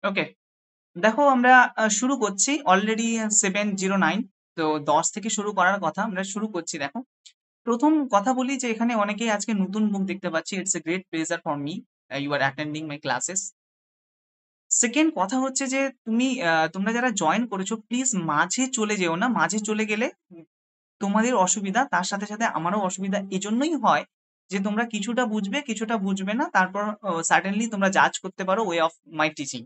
ওকে, দেখো আমরা শুরু করছি অলরেডি 7:09। তো 10 থেকে শুরু করার কথা, আমরা শুরু করছি। দেখো, প্রথম কথা বলি যে এখানে অনেকেই আজকে নতুন মুখ দেখতে পাচ্ছি। It's a great pleasure for me you are attending my classes. Second কথা হচ্ছে যে তোমরা যারা জয়েন করেছো প্লিজ মাঝে চলে যেও না। মাঝে চলে গেলে তোমাদের অসুবিধা, তার সাথে সাথে আমারও অসুবিধা। এজন্যই হয় যে তোমরা কিছুটা বুঝবে কিছুটা বুঝবে না, তারপর সার্টেনলি তোমরা জাজ করতে পারো ওয়ে অফ মাই টিচিং।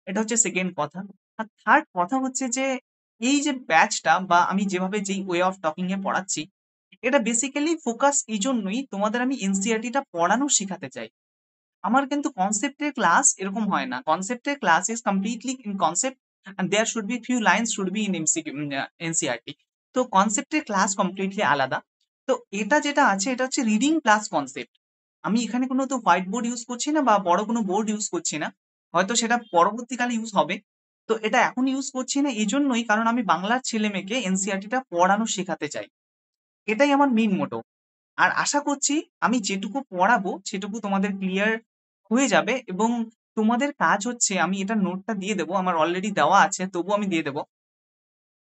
এটা হচ্ছে সেকেন্ড কথা। আর থার্ড কথা হচ্ছে যে এই যে ব্যাচটা বা আমি যেভাবে যেই ওয়ে অফ টকিং এ পড়াচ্ছি, এটা বেসিক্যালি ফোকাস এই জন্যই তোমাদের আমি এনসিইআরটি টা পড়ানো শেখাতে চাই। আমার কিন্তু কনসেপ্টের ক্লাস এরকম হয় না। কনসেপ্টের class is completely in concept and there should be few lines should be in MCQ NCERT. তো কনসেপ্টের ক্লাস কমপ্লিটলি আলাদা। তো এটা যেটা আছে এটা হচ্ছে রিডিং প্লাস কনসেপ্ট। আমি এখানে কোনো তো হোয়াইট বোর্ড ইউজ করছি না বা বড় কোনো বোর্ড ইউজ করছি না। হয়তো সেটা পরবর্তীকালে ইউজ হবে। তো এটা এখন ইউজ করছি না এই জন্যই কারণ আমি বাংলার ছেলে মেয়েকে এনসিইআরটি টা পড়ানো শেখাতে চাই। এটাই আমার মেইন মোটো। আর আশা করছি আমি যেটুকু পড়াবো সেটুকু তোমাদের ক্লিয়ার হয়ে যাবে। এবং তোমাদের কাজ হচ্ছে, আমি এটা নোটটা দিয়ে দেবো, আমার অলরেডি দেওয়া আছে তবু আমি দিয়ে দেবো।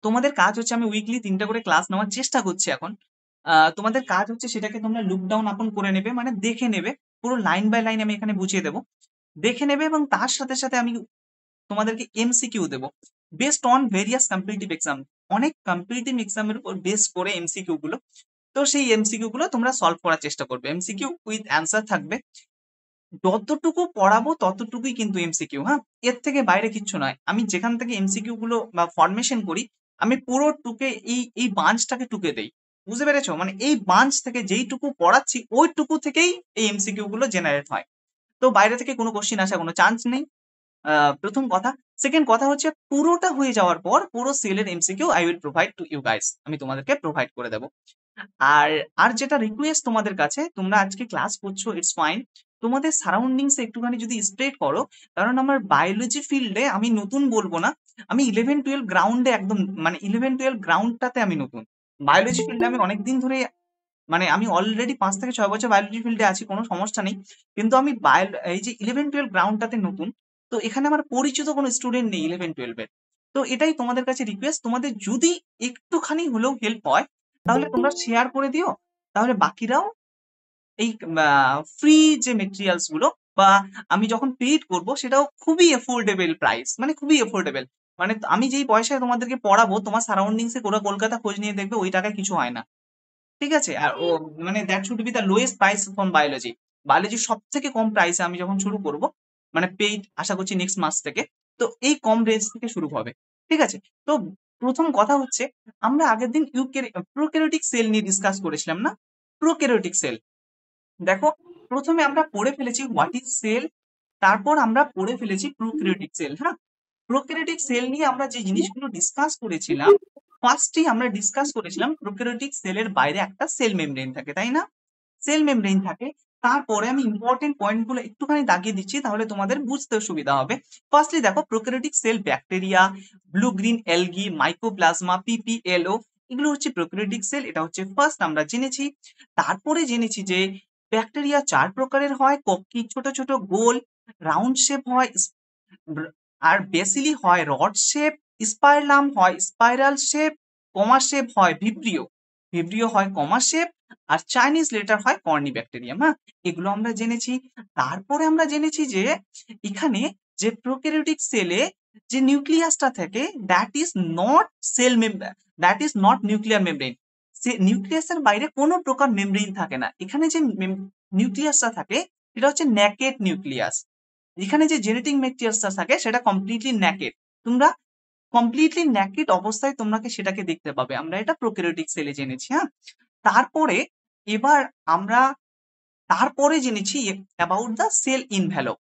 তোমাদের কাজ হচ্ছে, আমি উইকলি 3টা করে ক্লাস নেওয়ার চেষ্টা করছি এখন। তোমাদের কাজ হচ্ছে সেটাকে তোমরা লুক ডাউন আপন করে নেবে, মানে দেখে নেবে। পুরো লাইন বাই লাইন আমি এখানে বুঝিয়ে দেবো। দেখে নেবে এবং তার সাথে সাথে আমি তোমাদেরকে এমসিকিউ দেবো based on various competitive exam. অনেক কম্পিটিটিভ এক্সামের উপর বেস করে এমসিকিউ গুলো। তো সেই এমসিকিউ গুলো তোমরা সলভ করার চেষ্টা করবে। এমসিকিউ উইথ অ্যান্সার থাকবে। যতটুকু পড়াবো ততটুকুই কিন্তু এমসিকিউ, হ্যাঁ। এর থেকে বাইরে কিচ্ছু নয়। আমি যেখান থেকে এমসিকিউ গুলো বা ফরমেশন করি, আমি পুরো টুকে এই এই বাঞ্চটাকে টুকে দেই। বুঝতে পেরেছো? মানে এই বাঞ্চ থেকে যেইটুকু পড়াচ্ছি ওইটুকু থেকেই এই এমসিকিউ গুলো জেনারেট হয়। তো বাইরে থেকে কোনো কোশ্চিন আসার কোনো চান্স নেই। প্রথম কথা। সেকেন্ড কথা হচ্ছে পুরোটা হয়ে যাওয়ার পর পুরো সেলের MCQ I will provide to you guys, আমি তোমাদেরকে প্রোভাইড করে দেবো। আর আর যেটা রিকোয়েস্ট তোমাদের কাছে, তোমরা আজকে ক্লাস করছো, ইটস ফাইন। তোমাদের সারাউন্ডিংস একটুখানি যদি স্প্রেড করো, কারণ আমার বায়োলজি ফিল্ডে আমি নতুন বলবো না। আমি 11-12 গ্রাউন্ডে একদম, মানে 11-12 গ্রাউন্ডটাতে আমি নতুন। বায়োলজি ফিল্ডে আমি অনেকদিন ধরে, মানে আমি অলরেডি 5 থেকে 6 বছর বায়োলজি ফিল্ডে আছি, কোনো সমস্যা নেই। কিন্তু আমি এই যে 11-12 গ্রাউন্ডটাতে নতুন। তো এখানে আমার পরিচিত কোনো স্টুডেন্ট নেই 11-12 এর। তো এটাই তোমাদের কাছে রিকোয়েস্ট, তোমাদের যদি একটুখানি হলেও হেল্প হয় তাহলে তোমরা শেয়ার করে দিও। তাহলে বাকিরাও এই ফ্রি যে মেটেরিয়ালস গুলো বা আমি যখন পেইড করব সেটাও খুবই এফোর্ডেবল প্রাইস, মানে খুবই এফোর্ডেবল। মানে আমি যেই পয়সায় তোমাদেরকে পড়াবো, তোমার সারাউন্ডিংস এ গোটা কলকাতা খোঁজ নিয়ে দেখবে ওই টাকায় কিছু হয় না। ঠিক আছে? আর ও মানে that should be the lowest price from biology. Biology সব থেকে কম প্রাইসে আমি যখন শুরু করব, মানে পেইড আশা করছি নেক্সট মাস থেকে। তো এই কম রেঞ্জ থেকে শুরু হবে। ঠিক আছে? তো প্রথম কথা হচ্ছে, আমরা আগের দিন প্রোক্যারিওটিক সেল নিয়ে ডিসকাস করেছিলাম না? প্রোক্যারিওটিক সেল, দেখো, প্রথমে আমরা পড়ে ফেলেছি হোয়াট ইজ সেল। তারপর আমরা পড়ে ফেলেছি প্রোক্যারিওটিক সেল, হ্যাঁ। প্রোক্যারিওটিক সেল নিয়ে আমরা যে জিনিসগুলো ডিসকাস করেছিলাম, ফার্স্টেই আমরা ডিসকাস করেছিলাম প্রোক্যারিওটিক সেলের বাইরে একটা সেল মেমব্রেন থাকে, তাই না? সেল মেমব্রেন থাকে। তারপরে আমি ইম্পর্টেন্ট পয়েন্ট গুলো একটুখানি দাগিয়ে দিচ্ছি, তাহলে তোমাদের বুঝতে সুবিধা হবে। ফার্স্টলি দেখো, prokaryotic cell bacteria, blue green algae, mycoplasma, PPLO, এগুলো হচ্ছে প্রোক্যারিওটিক সেল। এটা হচ্ছে ফার্স্ট আমরা জেনেছি। তারপরে জেনেছি যে ব্যাকটেরিয়া 4 প্রকারের হয়। কক্ষী ছোট ছোট গোল রাউন্ড শেপ হয়, আর বেসিলি হয় রড শেপ, স্পাইরালাম হয় স্পাইরাল শেপ, কমা শেপ হয় ভিব্রিও, ভিব্রিও হয় কমা শেপ, আর চাইনিজ লেটার হয় কর্নি ব্যাকটেরিয়াম, হ্যাঁ। এগুলো আমরা জেনেছি। তারপরে আমরা জেনেছি যে এখানে যে প্রোক্যারিওটিক সেলে যে নিউক্লিয়াসটা থাকে, that is not cell membrane, that is not nuclear membrane. সে নিউক্লিয়াসের বাইরে কোনো প্রকার মেমব্রেন থাকে না। এখানে যে নিউক্লিয়াসটা থাকে সেটা হচ্ছে ন্যাকেড নিউক্লিয়াস। এখানে যে জেনেটিক ম্যাটেরিয়ালসটা থাকে সেটা কমপ্লিটলি ন্যাকেড। তোমরা কমপ্লিটলি ন্যাকেড অবস্থায় তোমরাকে সেটাকে দেখতে পাবে। আমরা এটা প্রোক্যারিওটিক সেলে জেনেছি, হ্যাঁ। তারপরে এবার আমরা তারপরে জেনেছি অ্যাবাউট দ্য সেল ইনভ্যালপ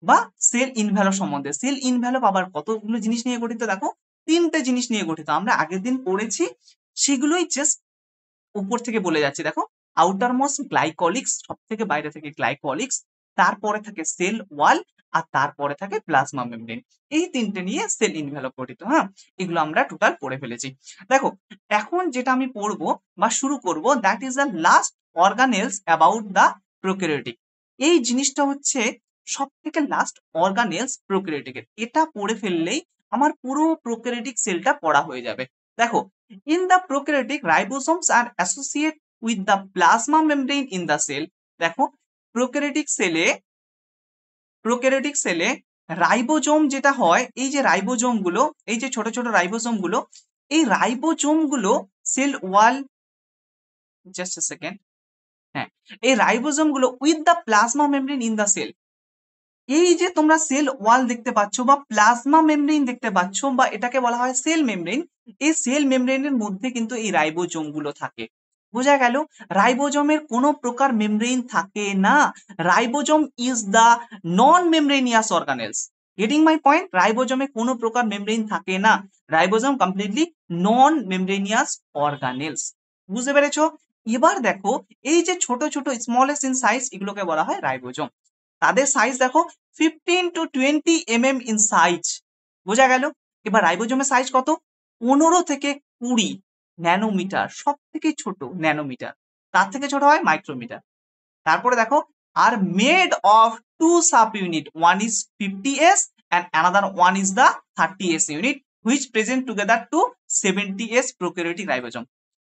বা সেল ইনভ্যালপ সম্বন্ধে। সেল ইনভ্যালপ আবার কতগুলো জিনিস নিয়ে গঠিত, দেখো, 3টে জিনিস নিয়ে গঠিত। আমরা আগের দিন পড়েছি, সেগুলোই জাস্ট উপর থেকে বলে যাচ্ছি। দেখো, আউটার মোস্ট গ্লাইকলিক্স, সব থেকে বাইরে থেকে গ্লাইকলিক্স, তারপরে থাকে সেল ওয়াল, আর তারপরে থাকে প্লাজমা মেমব্রেন। এই 3টে নিয়ে সেল ইনভ্যালপ গঠিত, হ্যাঁ। এগুলো আমরা টোটাল পড়ে ফেলেছি। দেখো, এখন যেটা আমি পড়বো বা শুরু করব, that is the last organelles about the prokaryotic. এই জিনিসটা হচ্ছে সব থেকে লাস্ট অর্গানেলস প্রোক্যারিওটিকের। এটা পড়ে ফেললেই আমার পুরো প্রোক্যারিওটিক সেলটা পড়া হয়ে যাবে। দেখো, in the prokaryotic ribosomes are associate with the plasma membrane in the cell. দেখো, প্রোক্যারিওটিক সেলে রাইবোজোম যেটা হয়, এই যে রাইবোজোম গুলো, এই যে ছোট ছোট রাইবোজোম গুলো, এই রাইবোজোম গুলো cell wall, just a second, হ্যাঁ, এই রাইবোজোম গুলো with the plasma membrane in the cell, এই যে তোমরা সেল ওয়াল দেখতে পাচ্ছ বা প্লাজমা মেমব্রেন দেখতে পাচ্ছ বা এটাকে বলা হয় সেল মেমব্রেন, এই সেল মেমব্রেনের মধ্যে কিন্তু এই রাইবোজোম গুলো থাকে। বোঝা গেল? রাইবোজোমের কোনো প্রকার মেমব্রেন থাকে না। Ribosome is the non membranous organelles. Getting my point? রাইবোজোমে কোনো প্রকার মেমব্রেন থাকে না। Ribosome completely non membranous organelles. বুঝতে পেরেছো? এবার দেখো, এই যে ছোট ছোট স্মলেস্ট ইন সাইজ, এগুলোকে বলা হয় রাইবোজোম। তাদের সাইজ দেখো 15 to 20 mm ইন সাইজ। বোঝা গেল? এবার রাইবোজোমের সাইজ কত? 15 থেকে 20 ন্যানোমিটার, সব থেকে ছোট ন্যানোমিটার, তার থেকে ছোট হয় মাইক্রোমিটার। তারপরে দেখো, are made of two subunit, one is 50s and another one is the 30s unit which present together to 70s prokaryotic ribosome.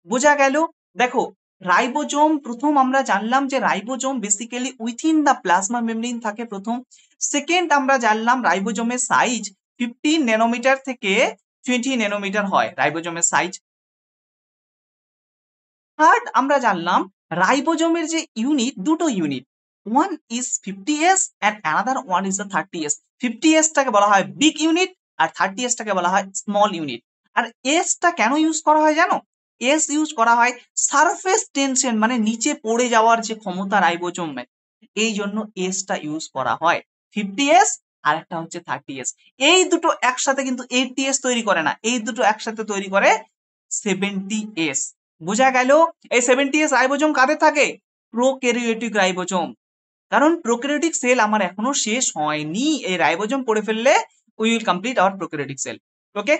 বোঝা গেল? দেখো, রাইবোজোম প্রথম আমরা জানলাম যে ribosome basically within the plasma membrane থাকে প্রথম। সেকেন্ড আমরা জানলাম রাইবোজোমের সাইজ 15 ন্যানোমিটার থেকে 20 ন্যানোমিটার হয় রাইবোজোমের সাইজ। থার্ড আমরা জানলাম রাইবোজোমের যে ইউনিট, দুটো unit, one is 50s and another one is the 30s। 50s টাকে বলা হয় বিগ ইউনিট আর 30s টাকে বলা হয় স্মল ইউনিট। আর এস টা কেন ইউজ করা হয় জানো? এস ইউজ করা হয় সারফেস টেনশন, মানে নিচে পড়ে যাওয়ার যে ক্ষমতা রাইবোজোমের, এই জন্য এস টা ইউজ করা হয়। 50s আর একটা হচ্ছে 30s, এই দুটো একসাথে কিন্তু 80s তৈরি করে না, এই দুটো একসাথে তৈরি করে 70s। বোঝা গেল? এই 70s রাইবোজোম কাদের থাকে? Prokaryotic ribosome. কারণ প্রোক্যারিওটিক সেল আমার এখনো শেষ হয়নি, এই রাইবোজোম পড়ে ফেললে we will complete our prokaryotic cell. Okay,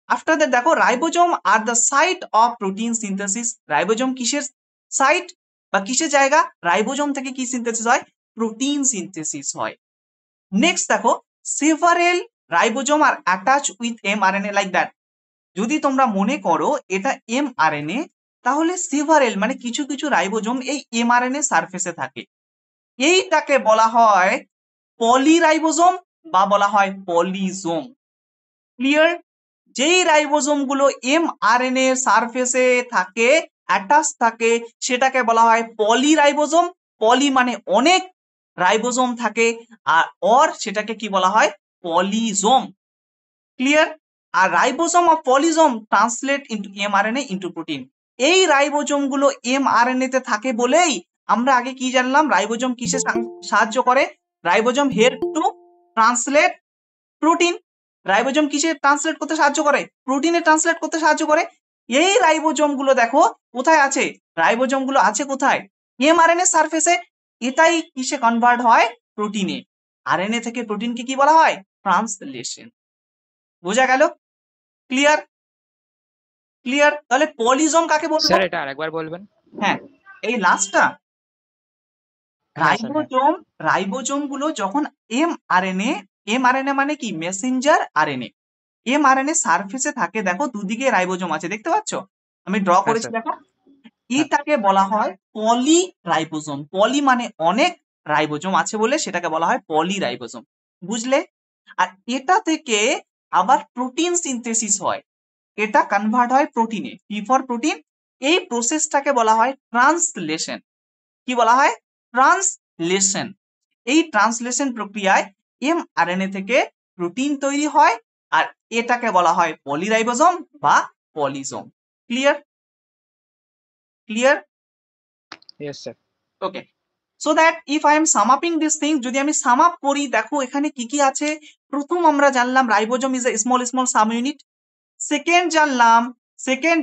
after that দেখো, ribosome are the site of protein synthesis. Ribosome কিসের সাইট বা কিসের জায়গা? রাইবোজোম থেকে কি সিনথেসিস হয়? প্রোটিন সিনথেসিস হয়। নেক্সট দেখো, several ribosome are attach with mRNA like that. যদি তোমরা মনে করো এটা mRNA, তাহলে সেভারেল মানে কিছু কিছু রাইবোজোম এই mRNA সারফেসে থাকে, এইটাকে বলা হয় পলিরাইবোজোম বা বলা হয় পলিজোম। ক্লিয়ার? যেই রাইবোজোম গুলো mRNA সারফেসে থাকে, অ্যাটাচ থাকে, সেটাকে বলা হয় পলিরাইবোজোম। পলি মানে অনেক, রাইবোজোম থাকে আর সেটাকে কি বলা হয়? পলিজোম। ক্লিয়ার? আর রাইবোজোম আর polysome translate into mRNA into protein. এই রাইবোজোম গুলো mRNA তে থাকে বলেই আমরা আগে কি জানলাম, রাইবোজোম কিসে সাহায্য করে? Ribosome help to translate protein. Ribosome কিসে ট্রান্সলেট করতে সাহায্য করে? প্রোটিনে ট্রান্সলেট করতে সাহায্য করে। এই রাইবোজোম গুলো দেখো কোথায় আছে? রাইবোজোম গুলো আছে কোথায়? mRNA সারফেসে। এটাই কিসে কনভার্ট হয়? প্রোটিনে। আরএনএ থেকে প্রোটিনকে কি বলা হয়? ট্রান্সলেশন। বোঝা গেল? ক্লিয়ার? ক্লিয়ার? তাহলে পলিজোম কাকে বলবো? স্যার এটা আরেকবার বলবেন। হ্যাঁ, এই লাস্টটা হ্যাঁ স্যার, হ্যাঁ। রাইবোজোম গুলো যখন mRNA মানে কি? Messenger RNA. mRNA সারফেসে থাকে, দেখো দুদিকে রাইবোজোম আছে, দেখতে পাচ্ছ? আমি ড্র হ্যাঁ করেছি, স্যার, দেখো। হ্যাঁ। এটাকে বলা হয় পলি রাইবোজোম। পলি মানে অনেক, রাইবোজোম আছে বলে সেটাকে বলা হয় পলি রাইবোজোম। বুঝলে? আর এটা থেকে আবার প্রোটিন সিনথেসিস হয়, এটা কনভার্ট হয় প্রোটিনে। P for protein. এই প্রসেসটাকে বলা হয় ট্রান্সলেশন। কি বলা হয়? ট্রান্সলেশন। এই ট্রান্সলেশন প্রক্রিয়ায় mRNA থেকে প্রোটিন তৈরি হয় আর এটাকে বলা হয় পলিরাইবোজোম বা polysome. Clear? Clear? Yes sir. Okay, so that if I am sum upping this thing, যদি আমি সাম আপ করি, দেখো এখানে কি কি আছে। প্রথম আমরা জানলাম ribosome is a small small sub unit. Second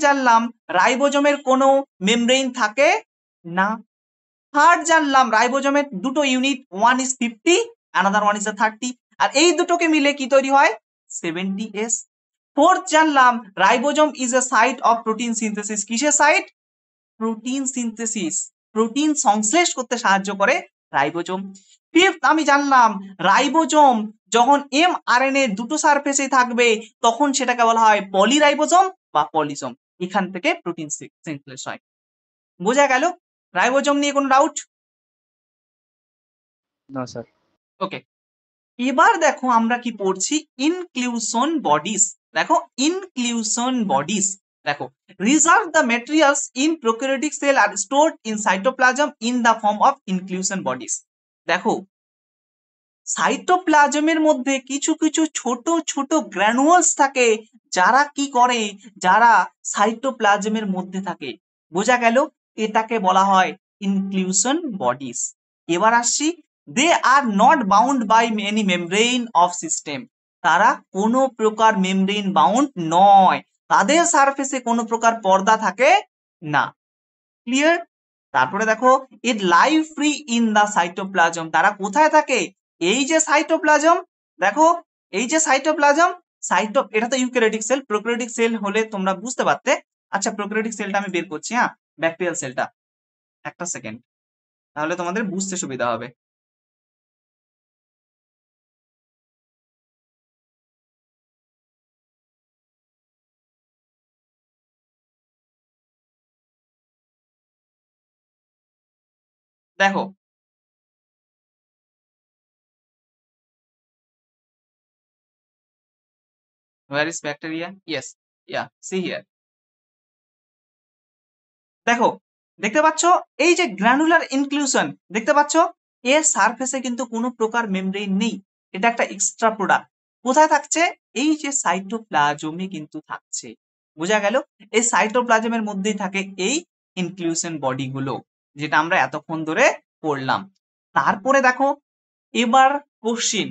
জানলাম রাইবোজোমের কোনো মেমব্রেন থাকে না। থার্ড জানলাম রাইবোজোমের দুটো unit, one is 50 another one is 30, আর এই দুটোকে মিলে কি তৈরি হয়? 70s। ফোর্থ জানলাম ribosome is a site of protein synthesis. কিসের সাইট? Protein synthesis. প্রোটিন সংশ্লেষ করতে সাহায্য করে রাইবোজোম। ফিফথ আমি জানলাম রাইবোজোম যখন mRNA দুটো সারফেসে থাকবে তখন সেটাকে বলা হয় পলিরাইবোজোম বা পলিসোম। এখান থেকে প্রোটিন সিনথেসিস হয়। বোঝা গেল? রাইবোজোম নিয়ে কোনো ডাউট? No sir. ওকে, এবার দেখো আমরা কি পড়ছি, ইনক্লুশন বডিজ। দেখো ইনক্লুশন বডিজ, দেখো reserve the materials in prokaryotic cell are stored in cytoplasm in the form of inclusion bodies. দেখো সাইটোপ্লাজমের মধ্যে কিছু কিছু ছোট ছোট গ্র্যানুয়ালস থাকে যারা কি করে, যারা সাইটোপ্লাজমের মধ্যে থাকে। বোঝা গেল? এটাকে বলা হয় ইনক্লুশন বডিজ। এবার আসছি, they are not bound by any membrane of system. তারা কোনো প্রকার মেমব্রেন বাউন্ড নয়, তাদের সারফেসে কোনো প্রকার পর্দা থাকে না। ক্লিয়ার? তারপরে দেখো it live free in the cytoplasm. তারা কোথায় থাকে? এই যে সাইটোপ্লাজম, দেখো এই যে সাইটোপ্লাজম, এটা তো ইউক্যারিওটিক সেল, প্রোক্যারিওটিক সেল হলে তোমরা বুঝতে পারতে। আচ্ছা প্রোক্যারিওটিক সেলটা আমি বের করছি, হ্যাঁ ব্যাকটেরিয়াল সেলটা, একটা সেকেন্ড, তাহলে তোমাদের বুঝতে সুবিধা হবে। দেখো where is bacteria? Yes, yeah, see here. দেখো দেখতে পাচ্ছ এই যে গ্র্যানুলার ইনক্লুশন, দেখতে পাচ্ছ এর সারফেসে কিন্তু কোনো প্রকার মেমব্রেন নেই, এটা একটা এক্সট্রা প্রোডাক্ট। কোথায় থাকছে? এই যে সাইটোপ্লাজমে কিন্তু থাকছে। বোঝা গেল? এই সাইটোপ্লাজমের মধ্যেই থাকে এই ইনক্লুশন বডি গুলো, যেটা আমরা এতক্ষণ ধরে পড়লাম। তারপরে দেখো এবার কোশ্চিন,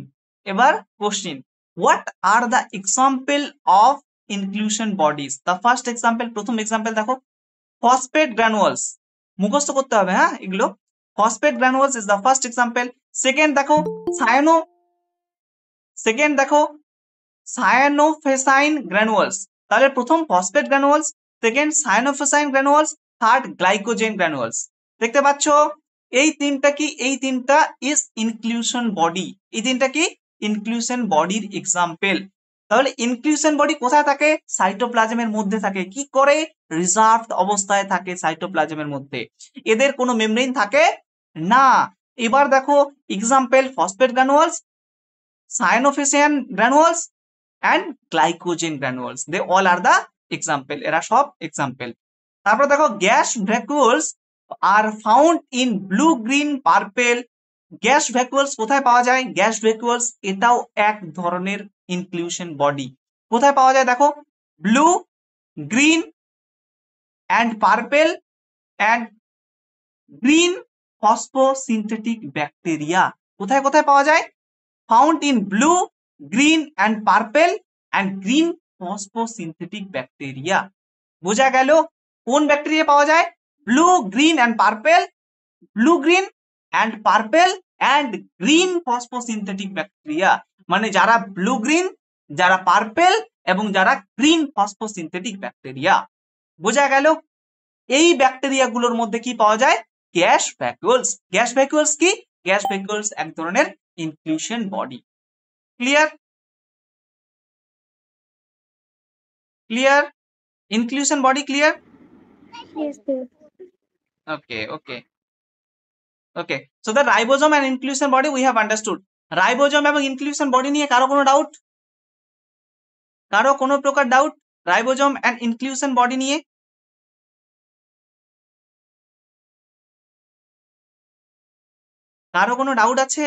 এবার question, what are the example of inclusion bodies? The first example, প্রথম এক্সাম্পল দেখো ফসফেট গ্রানুয়ালস, মুখস্থ করতে হবে হ্যাঁ এগুলো। Phosphate granules is the first example. Second দেখো সায়ানোফেসাইন গ্রানুয়ালস। তাহলে প্রথম phosphate granules, second cyanophycin granules, third glycogen granules. দেখতে পাচ্ছ এই তিনটা কি? এই তিনটা ইজ ইনক্লুশন বডি। এই তিনটা কি? ইনক্লুশন বডির এক্সাম্পল। তাহলে ইনক্লুশন বডি কোথায় থাকে? সাইটোপ্লাজমের মধ্যে থাকে। কি করে? রিজার্ভ অবস্থায় থাকে সাইটোপ্লাজমের মধ্যে, এদের কোনো মেমব্রেন থাকে না। এবার দেখো example, phosphate granules, cyanophycin granules and glycogen granules, they all are the example, এরা সব এক্সাম্পল। তারপর দেখো gas vacuoles are found in blue green purple. Gas vacuoles কোথায় পাওয়া যায়? গ্যাস ভ্যাকুয়ালস এটাও এক ধরনের ইনক্লুশন বডি। কোথায় পাওয়া যায়? দেখো blue, green and purple and green photosynthetic bacteria. কোথায় কোথায় পাওয়া যায়? found in blue, green and purple and green phosphosynthetic bacteria. বোঝা গেল? কোন ব্যাকটেরিয়া পাওয়া যায়? Blue, green and purple, blue, green and purple and green photosynthetic bacteria, মানে যারা ব্লু গ্রিন, যারা পার্পেল এবং যারা গ্রিন ফসফোসিনথেটিক ব্যাকটেরিয়া। বোঝা গেল? এই ব্যাকটেরিয়া গুলোর মধ্যে কি পাওয়া যায়? গ্যাস ভ্যাকুয়ালস। গ্যাস ভ্যাকুয়ালস কি? গ্যাস ভ্যাকুয়ালস এক ধরনের inclusion body. Clear? Clear? Inclusion body clear? Yes, sir. Okay, okay, okay. So the ribosome and inclusion body we have understood. Ribosome এবং ইনক্লুশন বডি নিয়ে কারো কোনো ডাউট? কারো কোনো প্রকার doubt ribosome and inclusion body নিয়ে? কারো কোনো ডাউট আছে?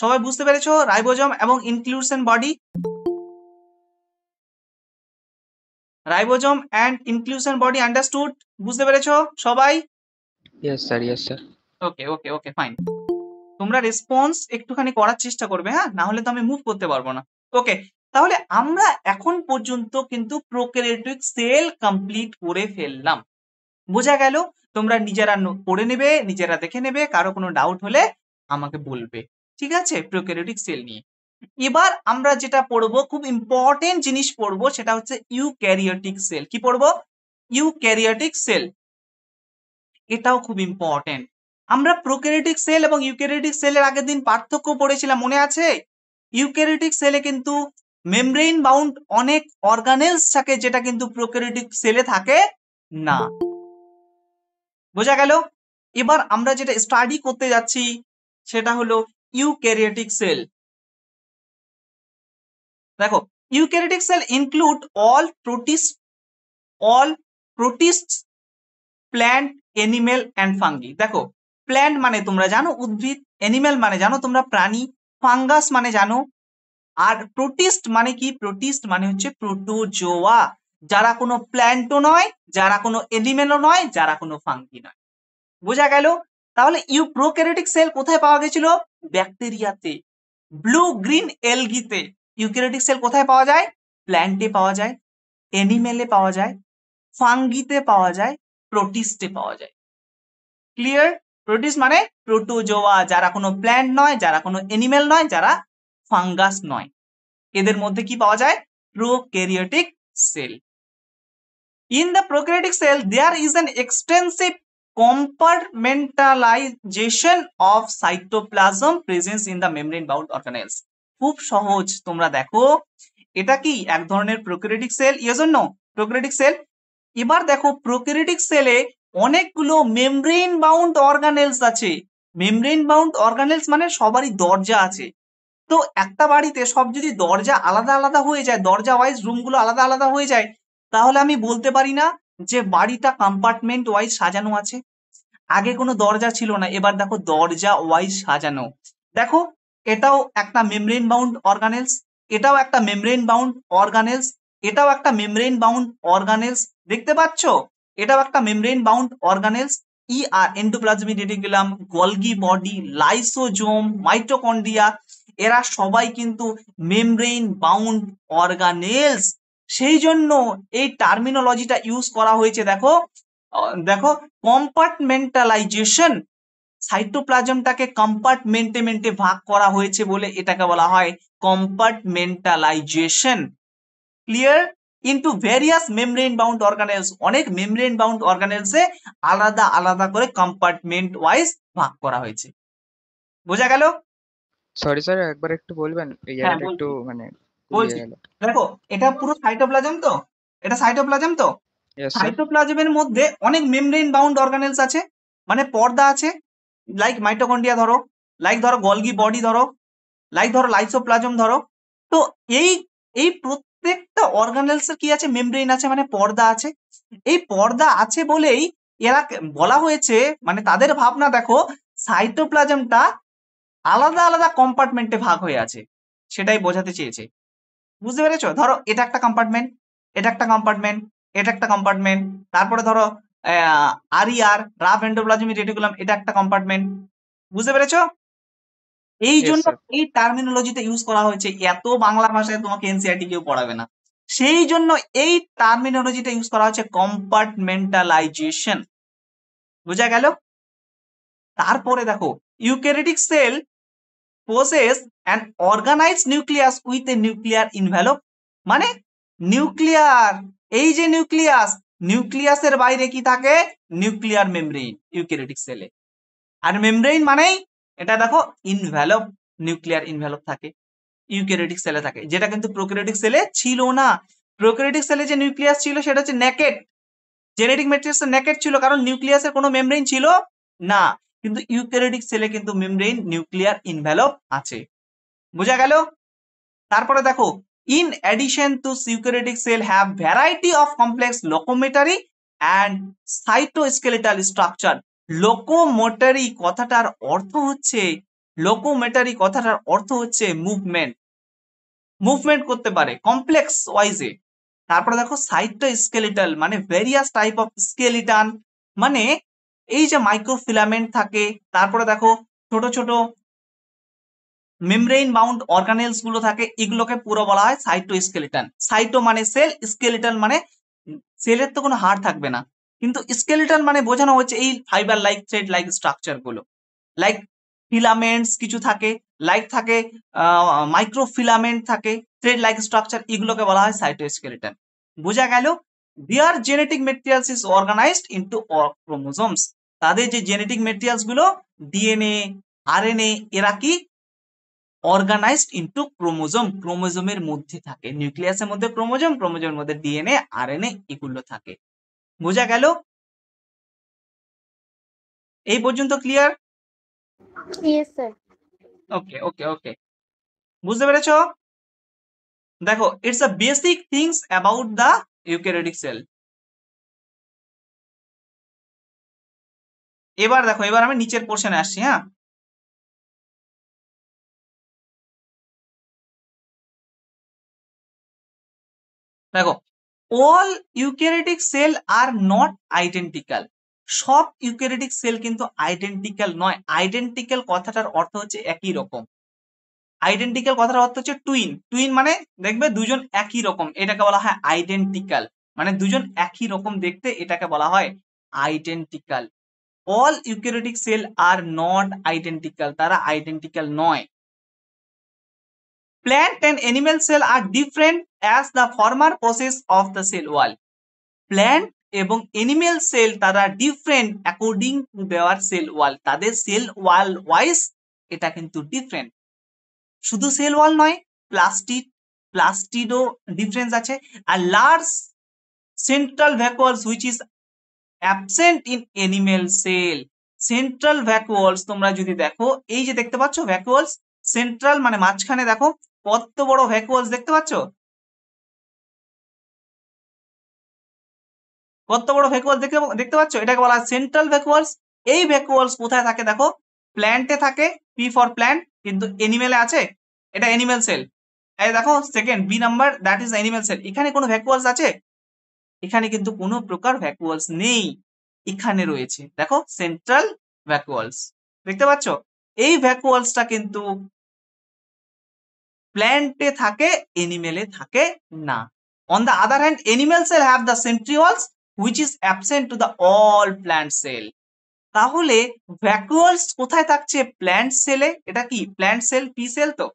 সবাই বুঝতে পেরেছো রাইবোজোম এবং inclusion body? Ribosome and inclusion body understood? বুঝতে পেরেছো সবাই? Yes sir, yes sir. Okay okay okay fine. তোমরা রেসপন্স একটুখানি করার চেষ্টা করবে, হ্যাঁ, না হলে তো আমি মুভ করতে পারবো না। ওকে, তাহলে আমরা এখন পর্যন্ত কিন্তু প্রোক্যারিওটিক সেল কমপ্লিট করে ফেললাম। বোঝা গেল? তোমরা নিজেরা পড়ে নেবে, নিজেরা দেখে নেবে, কারো কোনো ডাউট হলে আমাকে বলবে, ঠিক আছে? প্রোক্যারিওটিক সেল নিয়ে এবার আমরা যেটা পড়বো, খুব ইম্পর্টেন্ট জিনিস পড়বো, সেটা হচ্ছে ইউক্যারিওটিক সেল। কি পড়বো? Eukaryotic sell. এটাও খুব ইম্পর্টেন্ট। আমরা প্রোক্যারিওটিক সেল এবং ইউক্যারিওটিক সেলের আগের দিন পার্থক্য পড়েছিলাম, মনে আছে? ইউক্যারিওটিক সেলে কিন্তু মেমব্রেন বাউন্ড অনেক অর্গানেলস থাকে, যেটা কিন্তু প্রোক্যারিওটিক সেলে থাকে না। বোঝা গেল? এবার আমরা যেটা স্টাডি করতে যাচ্ছি সেটা হলো ইউক্যারিওটিক সেল। দেখো, eukaryotic cell include all protists, plant, animal and fungi. দেখো, প্ল্যান্ট মানে তোমরা জানো উদ্ভিদ, এনিম্যাল মানে জানো তোমরা প্রাণী, ফাঙ্গাস মানে জানো, আর প্রোটিস্ট মানে কি? প্রোটিস্ট মানে হচ্ছে প্রোটোজোয়া, যারা কোনো প্ল্যান্টও নয়, যারা কোনো এনিম্যালও নয়, যারা কোনো ফাঙ্গি নয়। বোঝা গেল? তাহলে প্রোক্যারিওটিক সেল কোথায় পাওয়া গেছিল? ব্যাকটেরিয়াতে, ব্লু গ্রিন এলগিতে। ইউক্যারিওটিক সেল কোথায় পাওয়া যায়? প্ল্যান্টে পাওয়া যায়, এনিম্যালে পাওয়া যায়, ফাঙ্গিতে পাওয়া যায়, প্রোটিস্টে পাওয়া যায়। ক্লিয়ার? প্রোটিস্ট মানে প্রোটোজোয়া, যারা কোনো প্ল্যান্ট নয়, যারা কোনো এনিম্যাল নয়, যারা ফাঙ্গাস নয়। এদের মধ্যে কি পাওয়া যায়? Prokaryotic sell. In the prokaryotic cell, there is an extensive compartmentalization of cytoplasm presence in the membrane bound organelles. খুব সহজ, তোমরা দেখো এটা কি এক ধরনের prokaryotic cell, yes or no? Prokaryotic cell. এবার দেখো প্রোক্যারিওটিক সেলে অনেকগুলো মেমব্রেন বাউন্ড অর্গানেলস আছে। মেমব্রেন বাউন্ড অর্গানেলস মানে সবারই দরজা আছে। তো একটা বাড়িতে সব যদি দরজা আলাদা আলাদা হয়ে যায়, দরজা ওয়াইজ রুমগুলো আলাদা আলাদা হয়ে যায়, তাহলে আমি বলতে পারি না যে বাড়িটা কম্পার্টমেন্ট ওয়াইজ সাজানো আছে। আগে কোনো দরজা ছিল না, এবার দেখো দরজা ওয়াইজ সাজানো। দেখো, এটাও একটা মেমব্রেন বাউন্ড অর্গানেলস, এটাও একটা মেমব্রেন বাউন্ড অর্গানেলস, এটাও একটা মেমব্রেন বাউন্ড অর্গানেলস। দেখতে পাচ্ছ? এটাও একটা মেমব্রেন বাউন্ড অর্গানেলস। আর endoplasmic reticulum, Golgi body, lysosome, mitochondria, এরা সবাই কিন্তু মেমব্রেন বাউন্ড অর্গানেলস। সেই জন্য এই টার্মিনোলজিটা ইউজ করা হয়েছে। দেখো দেখো, কম্পার্টমেন্টালাইজেশন, সাইটোপ্লাজমটাকে কম্পার্টমেন্টে ভাগ করা হয়েছে বলে এটাকে বলা হয় compartmentalization. Clear? Into various membrane bound organelles, অনেক মেমব্রেন বাউন্ড অর্গানেলসে আলাদা আলাদা করে কম্পার্টমেন্ট ওয়াইজ ভাগ করা হয়েছে। বোঝা গেল? সরি স্যার, একবার একটু বলবেন, এই হ্যাঁ জায়গাটা একটু বলছি মানে গুলিয়ে বলছি গেল। দেখো, এটা পুরো সাইটোপ্লাজম তো, এটা সাইটোপ্লাজম তো। Yes sir. সাইটোপ্লাজমের মধ্যে অনেক মেমব্রেন বাউন্ড অর্গানেলস আছে, মানে পর্দা আছে। লাইক মাইটোকন্ড্রিয়া ধরো, লাইক ধরো গলগি বডি ধরো, লাইক ধরো লাইসোপ্লাজম ধরো। তো এই এই প্রত্যেকটা অর্গানেলস এর কি আছে? মেমব্রেন আছে, মানে পর্দা আছে। এই পর্দা আছে বলেই এরা বলা হয়েছে, মানে তাদের ভাবনা দেখো, সাইটোপ্লাজমটা আলাদা আলাদা কম্পার্টমেন্টে ভাগ হয়ে আছে, সেটাই বোঝাতে চেয়েছে। বুঝতে পেরেছো? ধরো এটা একটা কম্পার্টমেন্ট, এটা একটা কম্পার্টমেন্ট, এটা একটা কম্পার্টমেন্ট, তারপরে ধরো আরইআর, রাফ এন্ডোপ্লাজমিক রেটিকুলাম, এটা একটা কম্পার্টমেন্ট। বুঝতে পেরেছো? এই ইয়েস জন্য স্যার। এই টার্মিনোলজিটা ইউজ করা হয়েছে। এত বাংলা ভাষায় তোমাকে এনসিইআরটি কেউ পড়াবে না, সেই জন্য এই টার্মিনোলজিটা ইউজ করা হচ্ছে কম্পার্টমেন্টালাইজেশন। বুঝা গেল? তারপরে দেখো, eukaryotic sell possess an organized nucleus with a nuclear envelope, মানে নিউক্লিয়ার, এই যে নিউক্লিয়াস, নিউক্লিয়াসের বাইরে কি থাকে? নিউক্লিয়ার মেমব্রেন ইউক্যারিওটিক সেলে। আর মেমব্রেন মানেই এটা দেখো ইনভ্যালপ, নিউক্লিয়ার ইনভ্যালপ থাকে ইউক্যারিওটিক সেলে থাকে, যেটা কিন্তু প্রোক্যারিওটিক সেলে ছিল না। প্রোক্যারিওটিক সেলে যে নিউক্লিয়াস ছিল সেটা হচ্ছে নেকেড, জেনেটিক ম্যাট্রিক্স নেকেড ছিল, কারণ নিউক্লিয়াসের কোনো মেমব্রেন ছিল না। কিন্তু ইউক্যারিওটিক সেলে কিন্তু মেমব্রেন, নিউক্লিয়ার ইনভ্যালপ আছে। বোঝা গেল? তারপরে দেখো, in addition to eukaryotic cell have variety of complex locomotory and cytoskeletal structure. Locomotory কথাটার অর্থ হচ্ছে, লোকোমোটরি কথাটার অর্থ হচ্ছে মুভমেন্ট, মুভমেন্ট করতে পারে কমপ্লেক্স ওয়াইজে। তারপরে দেখো সাইটোস্কেলেটাল মানে ভেরিয়াস টাইপ অফ স্কেলিটান, মানে এই যে মাইক্রোফিলামেন্ট থাকে। তারপরে দেখো ছোট ছোট মেমব্রেন বাউন্ড অর্গানেলস গুলো থাকে, এগুলোকে পুরো বলা হয় সাইটোস্কেলিটন। সাইটো মানে সেল, স্কেলিটন মানে সেলের তো কোনো হাড় থাকবে না, কিন্তু স্কেলিটন মানে বোঝানো হচ্ছে এই fibre like, thread like structure গুলো। লাইক ফিলামেন্টস কিছু থাকে, লাইক থাকে মাইক্রোফিলামেন্ট থাকে, থ্রেড লাইক স্ট্রাকচার, এগুলোকে বলা হয় সাইটোস্কেলিটন। বোঝা গেল? Their genetic materials is organized into chromosomes, তাদের যে জেনেটিক মেটেরিয়ালস গুলো ডিএনএ, আরএনএ এরা কি অর্গানাইজড ইনটু ক্রোমোজোম, ক্রোমোজোমের মধ্যে থাকে। নিউক্লিয়াসের মধ্যে ক্রোমোজোম, ক্রোমোজোমের মধ্যে ডিএনএ, আরএনএ এগুলো থাকে। বোঝা গেল? এই পর্যন্ত ক্লিয়ার? Yes, sir. ওকে ওকে ওকে, বুঝতে পেরেছো? দেখো, it's a basic things about the eukaryotic sell. এবার দেখো, এবার আমি নিচের পোর্শনে আসছি। হ্যাঁ, দেখো, all eukaryotic sell are not identical. সব ইউক্যারিওটিক সেল কিন্তু আইডেন্টিক্যাল নয়। আইডেন্টিক্যাল কথাটার অর্থ হচ্ছে একই রকম। আইডেন্টিক্যাল কথাটার অর্থ হচ্ছে টুইন। টুইন মানে দেখবে দুজন একই রকম, এটাকে বলা হয় আইডেন্টিক্যাল। মানে দুজন একই রকম দেখতে, এটাকে বলা হয় identical. All eukaryotic sell are not identical, তারা আইডেন্টিক্যাল নয়। Plant and animal cell are different as the former process of the cell wall. Plant এবং এনিম্যাল সেল তারা ডিফারেন্ট অ্যাকর্ডিং টু দেওয়ার সেল ওয়াল। তাদের সেল ওয়াল ওয়াইজ এটা কিন্তু different. শুধু cell wall নয়, প্লাস্টিডও ডিফারেন্স আছে। Are large central vacuoles which is absent in animal cell. Central vacuoles তোমরা যদি দেখো, এই যে দেখতে পাচ্ছ ভ্যাকুয়ালস, সেন্ট্রাল মানে মাঝখানে, দেখো কত বড় ভ্যাকুয়ালস দেখতে পাচ্ছ? কত বড় ভ্যাকুয়ালস দেখতে পাচ্ছ? এটাকে বলা হয় সেন্ট্রাল ভ্যাকুয়ালস। এই ভ্যাকুয়ালস কোথায় থাকে দেখো, প্ল্যান্টে থাকে, পি ফর প্ল্যান্ট, কিন্তু এনিমেলে আছে, এটা এনিম্যাল সেল। এই দেখো second B number, that is animal cell. এখানে কোনো ভ্যাকুয়ালস আছে? এখানে কিন্তু কোনো প্রকার ভ্যাকুয়ালস নেই। এখানে রয়েছে দেখো সেন্ট্রাল ভ্যাকুয়ালস, দেখতে পাচ্ছ? এই ভ্যাকুয়ালসটা কিন্তু প্ল্যান্টে থাকে, এনিমেলে থাকে না। On the other hand, animal cell have the centrioles which is absent to the all plant cell. তাহলে ভ্যাকুয়ালস কোথায় থাকছে? প্ল্যান্ট সেলে। এটা কি প্ল্যান্ট সেল? পি সেল তো,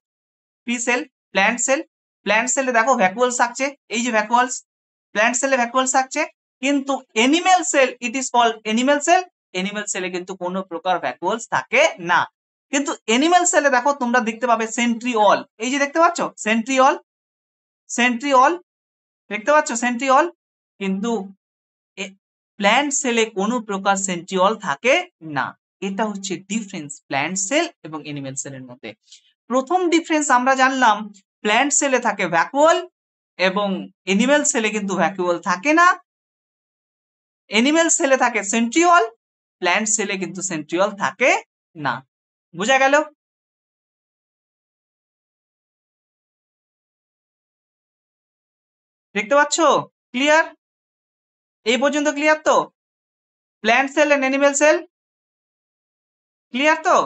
P cell, plant cell. Plant সেলে দেখো ভ্যাকুয়ালস থাকছে, এই যে ভ্যাকুয়ালস, প্ল্যান্ট সেলে ভ্যাকুয়ালস থাকছে। কিন্তু animal cell, it is called animal cell, animal সেলে কিন্তু কোনো প্রকার ভ্যাকুয়ালস থাকে না। কিন্তু এনিম্যাল সেলে দেখো তোমরা দেখতে পাবে সেন্ট্রিওল, এই যে দেখতে পাচ্ছ সেন্ট্রিওল, সেন্ট্রিওল দেখতে পাচ্ছ সেন্ট্রিওল। কিন্তু প্ল্যান্ট সেলে কোনো প্রকার সেন্ট্রিওল থাকে না। এটা হচ্ছে ডিফারেন্স প্ল্যান্ট সেল এবং এনিম্যাল সেলের মধ্যে। প্রথম ডিফারেন্স আমরা জানলাম, প্ল্যান্ট সেলে থাকে ভ্যাকুয়াল এবং এনিম্যাল সেলে কিন্তু ভ্যাকুয়াল থাকে না। এনিম্যাল সেলে থাকে সেন্ট্রিওল, প্ল্যান্ট সেলে কিন্তু সেন্ট্রিওল থাকে না। বোঝা গেল? দেখতে পাচ্ছ? ক্লিয়ার? এই পর্যন্ত ক্লিয়ার তো? Plant cell and animal cell clear তো?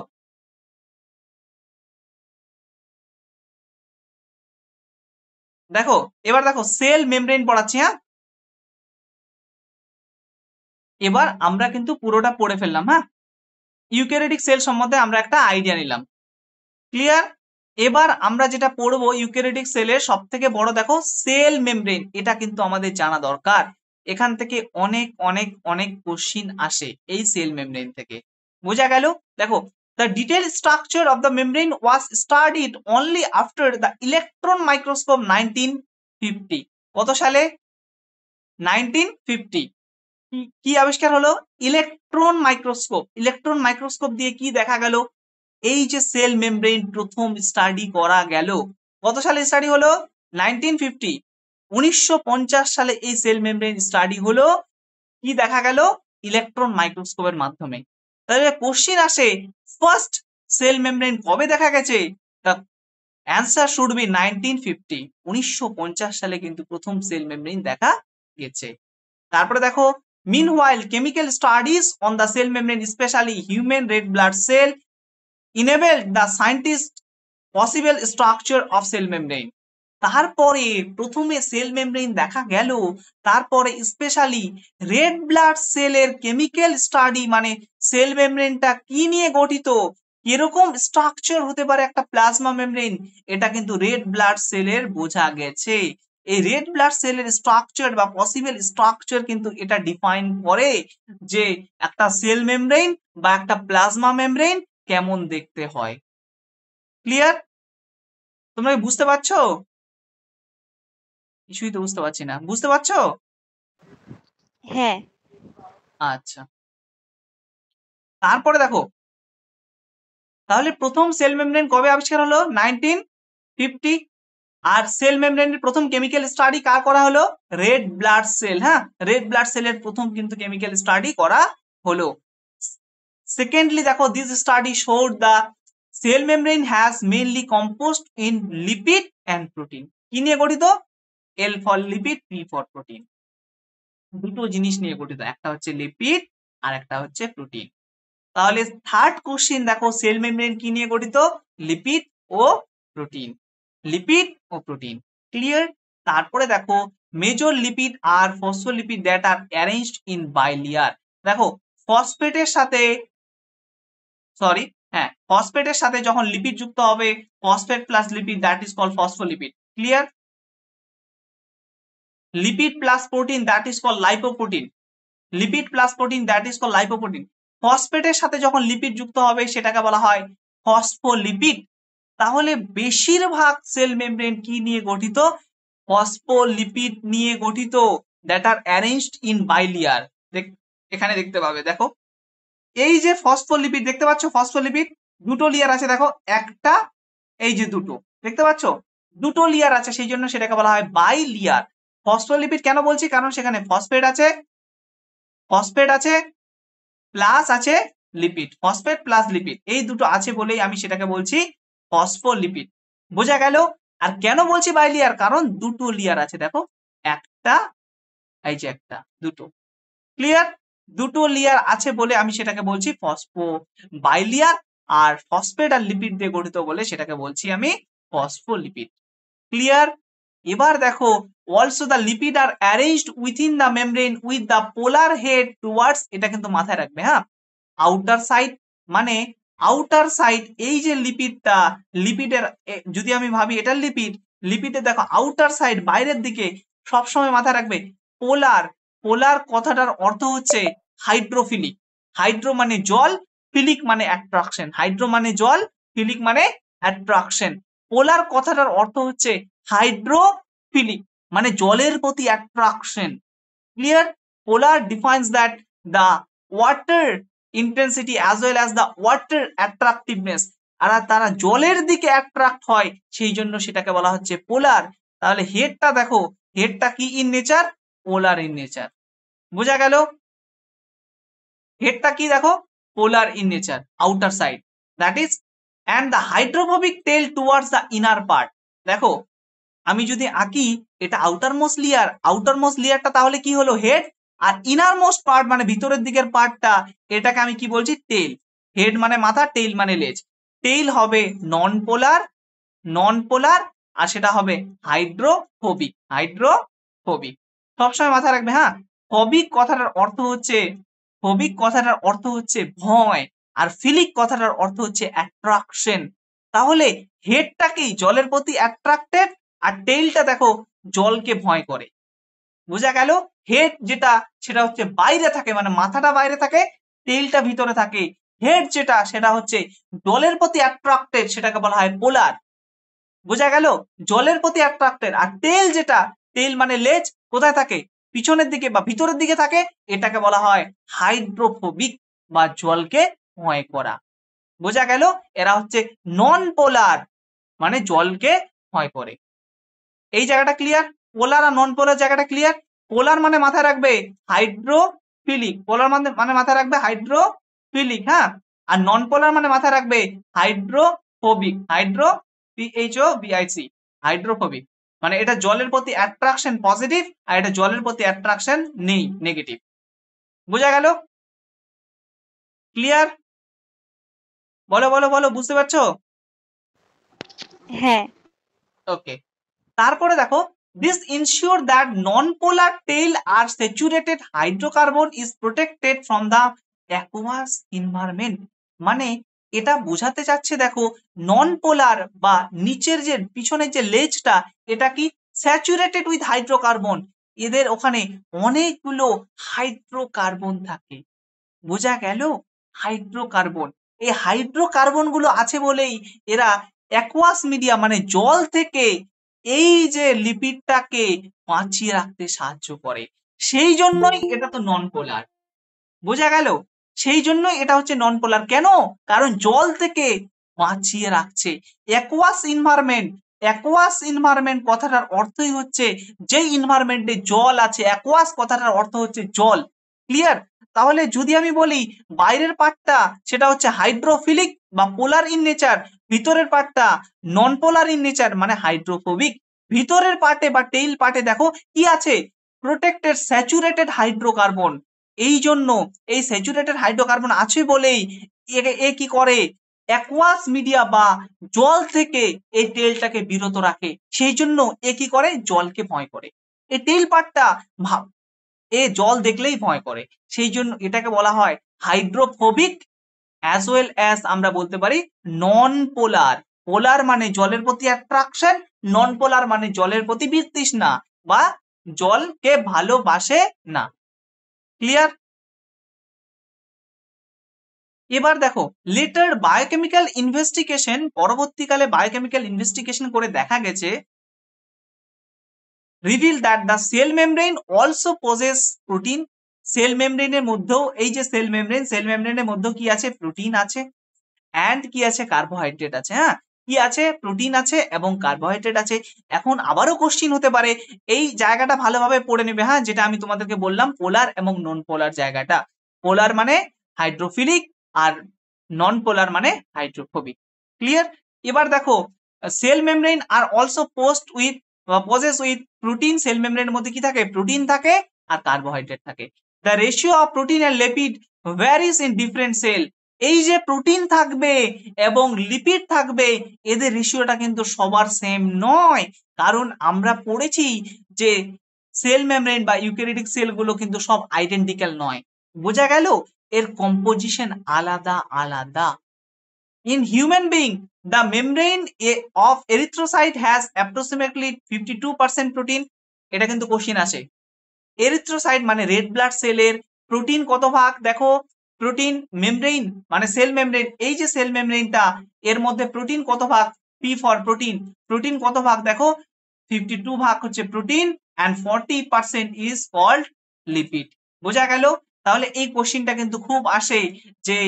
দেখো, এবার দেখো সেল মেমব্রেন পড়াচ্ছি। হ্যাঁ, এবার আমরা কিন্তু পুরোটা পড়ে ফেললাম। হ্যাঁ, ইউক্যারিওটিক সেল সম্বন্ধে আমরা একটা আইডিয়া নিলাম। ক্লিয়ার? এবার আমরা যেটা পড়বো ইউক্যারিওটিক সেলের সব থেকে বড়, দেখো সেল মেমব্রেন, এটা কিন্তু আমাদের জানা দরকার। এখান থেকে অনেক অনেক অনেক কোশ্চিন আসে এই সেল মেমব্রেন থেকে। বোঝা গেল? দেখো, the detailed structure of the membrane was studied only after the electron microscope 1950। কত সালে? 1950। কি আবিষ্কার হলো? Electron microscope. ইলেকট্রন মাইক্রোস্কোপ দিয়ে কি দেখা গেল? এই যে সেল মেমব্রেন প্রথম স্টাডি করা গেল, কত সালে স্টাডি হলো? 1950। 1950 সালে এই সেল মেমব্রেন স্টাডি হলো। কি দেখা গেল? ইলেকট্রন মাইক্রোস্কোপের মাধ্যমে। তাহলে কোশ্চিন আসে, ফার্স্ট সেল মেমব্রেন কবে দেখা গেছে? The answer should be 1950। 1950 সালে কিন্তু প্রথম সেল মেমব্রেন দেখা গেছে। তারপরে দেখো, meanwhile chemical studies on the cell membrane, especially human red blood cell, enabled the scientist possible structure of cell membrane। তারপরে প্রথমে সেল মেমব্রেন দেখা গেল, তারপরে স্পেশালি রেড ব্লাড সেলের কেমিক্যাল স্টাডি, মানে সেল মেমব্রেনটা কি নিয়ে গঠিত, কিরকম স্ট্রাকচার হতে পারে একটা প্লাজমা মেমব্রেন, এটা কিন্তু রেড ব্লাড সেলের বোঝা গেছে। এই রেড ব্লাড সেলের স্ট্রাকচার বা পসিবল স্ট্রাকচার কিন্তু এটা ডিফাইন করে যে একটা সেল মেমব্রেন বা একটা প্লাজমা মেমব্রেন কেমন দেখতে হয়। ক্লিয়ার? তোমরা কি বুঝতে পারছো? কিছুই তো বুঝতে পারছি না, বুঝতে পারছো? হ্যাঁ। আচ্ছা, তারপরে দেখো, তাহলে প্রথম সেল মেমব্রেন কবে আবিষ্কার হলো? 1950। আর সেল মেমব্রেনের প্রথম কেমিক্যাল স্টাডি কার করা হলো? Red blood cell. হ্যাঁ, রেড ব্লাড সেলের প্রথম কিন্তু কেমিক্যাল স্টাডি করা হলো। সেকেন্ডলি দেখো, this study showed the cell membrane has mainly composed in lipid and protein. কি নিয়ে গঠিত? L for lipid, P for protein. দুটো জিনিস নিয়ে গঠিত, একটা হচ্ছে লিপিড আর একটা হচ্ছে প্রোটিন। তাহলে থার্ড কোশ্চেন দেখো, সেল মেমব্রেন কি নিয়ে গঠিত? লিপিড ও প্রোটিন। লিপিড ও প্রোটিন। ক্লিয়ার? তারপরে দেখো, major lipid are phospholipid that are arranged in bilayer. দেখো, ফসফেটের সাথে ফসফেটের সাথে যখন লিপিড যুক্ত হবে, phosphate plus lipid, that is called phospholipid. Clear? Lipid plus protein, that is called lipoprotein. Lipid plus protein, that is called lipoprotein. ফসফেটের সাথে যখন লিপিড যুক্ত হবে সেটাকে বলা হয় ফসফোলিপিড। তাহলে বেশিরভাগ সেল মেমব্রেন কি নিয়ে গঠিত? ফসফোলিপিড নিয়ে গঠিত, দ্যাট আর অ্যারেঞ্জড ইন বাইলিয়ার। এখানে দেখতে পাবে, দেখো এই যে ফসফোলিপিড দেখতে পাচ্ছ, ফসফোলিপিড দুটো লেয়ার আছে, দেখো একটা, এই যে দুটো দেখতে পাচ্ছ, দুটো লেয়ার আছে, সেই জন্য সেটাকে বলা হয় বাইলিয়ার। ফসফোলিপিড কেন বলছি? কারণ সেখানে ফসফেট আছে প্লাস আছে লিপিড, ফসফেট প্লাস লিপিড এই দুটো আছে বলেই আমি সেটাকে বলছি ফসফোলিপিড। বোঝা গেল? আর কেন বলছি বাইলিয়ার? কারণ দুটো লেয়ার আছে, দেখো একটা, এই যে একটা, দুটো। ক্লিয়ার? দুটো লেয়ার আছে বলে আমি সেটাকে বলছি ফসফো বাইলিয়ার, আর ফসফেট আর লিপিড দিয়ে গঠিত বলে সেটাকে বলছি আমি ফসফোলিপিড। ক্লিয়ার? এবার দেখো, also the lipid are arranged within the membrane with the polar head towards, এটা কিন্তু মাথায় রাখবে। হ্যাঁ, আউটার সাইড মানে আউটার সাইড, এই যে লিপিডটা, লিপিডের যদি আমি ভাবি এটা লিপিড, লিপিডের দেখো আউটার সাইড বাইরের দিকে, সবসময় মাথায় রাখবে পোলার। পোলার কথাটার অর্থ হচ্ছে হাইড্রোফিলিক। হাইড্রো মানে জল, ফিলিক মানে অ্যাট্রাকশন। হাইড্রো মানে জল, ফিলিক মানে অ্যাট্রাকশন। পোলার কথাটার অর্থ হচ্ছে হাইড্রোফিলিক মানে জলের প্রতি attraction. Clear? Polar defines that the water intensity as well as the water attractiveness. আর তারা জলের দিকে অ্যাট্রাক্ট হয়, সেই জন্য সেটাকে বলা হচ্ছে পোলার। তাহলে হেডটা দেখো, হেডটা কি in nature? Polar in nature. বোঝা গেল? হেডটা কি দেখো? Polar in nature, outer side, that is, and the hydrophobic tail towards the inner part. দেখো, আমি যদি আঁকি এটা outer most layer, outer most লেয়ারটা তাহলে কি হলো? হেড। আর ইনার মোস্ট পার্ট মানে ভিতরের দিকের পার্টটা, এটাকে আমি কি বলছি? টেল। হেড মানে মাথা, টেল মানে লেজ। টেল হবে নন পোলার, নন পোলার, আর সেটা হবে হাইড্রোফোবিক, হাইড্রোফোবিক। সবসময় মাথায় রাখবে। হ্যাঁ, ফোবিক কথাটার অর্থ হচ্ছে, ফোবিক কথাটার অর্থ হচ্ছে ভয়, আর ফিলিক কথাটার অর্থ হচ্ছে অ্যাট্রাকশন। তাহলে হেডটা কি? জলের প্রতি অ্যাট্রাক্টেড, আর টেইলটা দেখো জলকে ভয় করে। বোঝা গেল? হেড যেটা সেটা হচ্ছে বাইরে থাকে, মানে মাথাটা বাইরে থাকে, টেইলটা ভিতরে থাকে। হেড যেটা সেটা হচ্ছে জলের প্রতি অ্যাট্রাক্টেড, সেটাকে বলা হয় পোলার। বোঝা গেল? জলের প্রতি অ্যাট্রাক্টেড। আর টেল যেটা, টেল মানে লেজ, কোথায় থাকে? পিছনের দিকে বা ভিতরের দিকে থাকে, এটাকে বলা হয় হাইড্রোফোবিক বা জলকে ভয় করা। বোঝা গেল? এরা হচ্ছে নন পোলার মানে জলকে ভয় করে। এই জায়গাটা ক্লিয়ার? পোলার আর নন পোলার জায়গাটা ক্লিয়ার? পোলার মানে মাথায় রাখবে হাইড্রোফিলিক, পোলার মানে মাথায় রাখবে হাইড্রোফিলিক। হ্যাঁ, আর নন পোলার মানে মাথায় রাখবে হাইড্রোফোবিক, HYDROPHOBIC, হাইড্রোফোবিক। মানে এটা জলের প্রতি অ্যাট্রাকশন পজিটিভ, আর এটা জলের প্রতি অ্যাট্রাকশন নেই, নেগেটিভ। বোঝা গেল? ক্লিয়ার? বলো বলো বলো, বুঝতে পারছো? হ্যাঁ। ওকে, তারপরে দেখো, this ensure that non-polar tail are saturated hydrocarbon is protected from the aqueous environment। মানে এটা বোঝাতে চাচ্ছে, দেখো নন পোলার বা নিচের যে পিছনের যে লেজটা, এটা কি স্যাচুরেটেড উইথ হাইড্রোকার্বন, এদের ওখানে অনেকগুলো হাইড্রোকার্বন থাকে। বোঝা গেল? হাইড্রোকার্বন, এই হাইড্রোকার্বন গুলো আছে বলেই এরা অ্যাকুয়াস মিডিয়া মানে জল থেকে এই যে লিপিডটাকে বাঁচিয়ে রাখতে সাহায্য করে। সেই জন্যই এটা তো নন পোলার। বোঝা গেল? সেই জন্যই এটা হচ্ছে নন পোলার। কেন? কারণ জল থেকে বাঁচিয়ে রাখছে। অ্যাকুয়াস এনভায়রনমেন্ট, অ্যাকুয়াস এনভায়রনমেন্ট কথাটার অর্থই হচ্ছে যেই এনভায়রনমেন্টে জল আছে, অ্যাকুয়াস কথাটার অর্থ হচ্ছে জল। ক্লিয়ার? তাহলে যদি আমি বলি বাইরের পার্টটা সেটা হচ্ছে হাইড্রোফিলিক বা পোলার ইন নেচার, ভিতরের পার্টটা নন পোলার ইন নেচার মানে হাইড্রোফোবিক। ভিতরের পার্টে বা টেইল পার্টে দেখো কি আছে? Protected saturated hydrocarbon. এই জন্য এই স্যাচুরেটেড হাইড্রোকার্বন আছে বলেই এ কি করে? অ্যাকুয়াস মিডিয়া বা জল থেকে এই টেলটাকে বিরত রাখে। সেই জন্য এ কি করে? জলকে ভয় করে। এই টেল পার্টটা ভাব, এ জল দেখলেই ভয় করে। সেই জন্য এটাকে বলা হয় হাইড্রোফোবিক, অ্যাজ ওয়েল অ্যাজ আমরা বলতে পারি নন পোলার। পোলার মানে জলের প্রতি অ্যাট্রাকশন, নন পোলার মানে জলের প্রতি বিতৃষ্ণা বা জলকে ভালোবাসে না। ক্লিয়ার? এবার দেখো লেটার বায়োকেমিক্যাল ইনভেস্টিগেশন, পরবর্তীকালে বায়োকেমিক্যাল ইনভেস্টিগেশন করে দেখা গেছে reveal that the cell membrane also possess protein. Cell মেমব্রেনের মধ্যেও এই যে সেল মেমব্রেন, সেল মেমব্রেনের মধ্যেও কি আছে? প্রোটিন আছে অ্যান্ড কি আছে? কার্বোহাইড্রেট আছে। হ্যাঁ, কি আছে? প্রোটিন আছে এবং কার্বোহাইড্রেট আছে। এখন আবারও কোশ্চিন হতে পারে, এই জায়গাটা ভালোভাবে পড়ে নেবে। হ্যাঁ, যেটা আমি তোমাদেরকে বললাম পোলার এবং নন পোলার জায়গাটা। পোলার মানে হাইড্রোফিলিক আর নন পোলার মানে হাইড্রোফোবিক। ক্লিয়ার? এবার দেখো cell membrane are also post with possess with protein. Cell মেমব্রেনের মধ্যে কি থাকে? প্রোটিন থাকে আর কার্বোহাইড্রেট থাকে। The ratio of protein and lipid varies in different cell. এই যে প্রোটিন থাকবে এবং লিপিড থাকবে, এদের রেশিওটা কিন্তু সবার সেম নয়। কারণ আমরা পড়েছি যে সেল মেমব্রেন বা ইউক্যারিওটিক সেলগুলো কিন্তু সব আইডেন্টিক্যাল নয়। বোঝা গেল? এর কম্পোজিশন আলাদা আলাদা। In human being, the membrane of erythrocyte has approximately 52% protein. এটা কিন্তু কোশ্চিন আসে। এরিথ্রোসাইট মানে রেড ব্লাড সেলের প্রোটিন কত ভাগ? দেখো প্রোটিন মেমব্রেন মানে সেল মেমব্রেন, এই যে সেল মেমব্রেনটা এর মধ্যে প্রোটিন কত ভাগ? P for protein. প্রোটিন কত ভাগ? দেখো 52 ভাগ হচ্ছে protein and 40% is called lipid. বোঝা গেল? তাহলে এই কোশ্চিনটা কিন্তু খুব আসে যে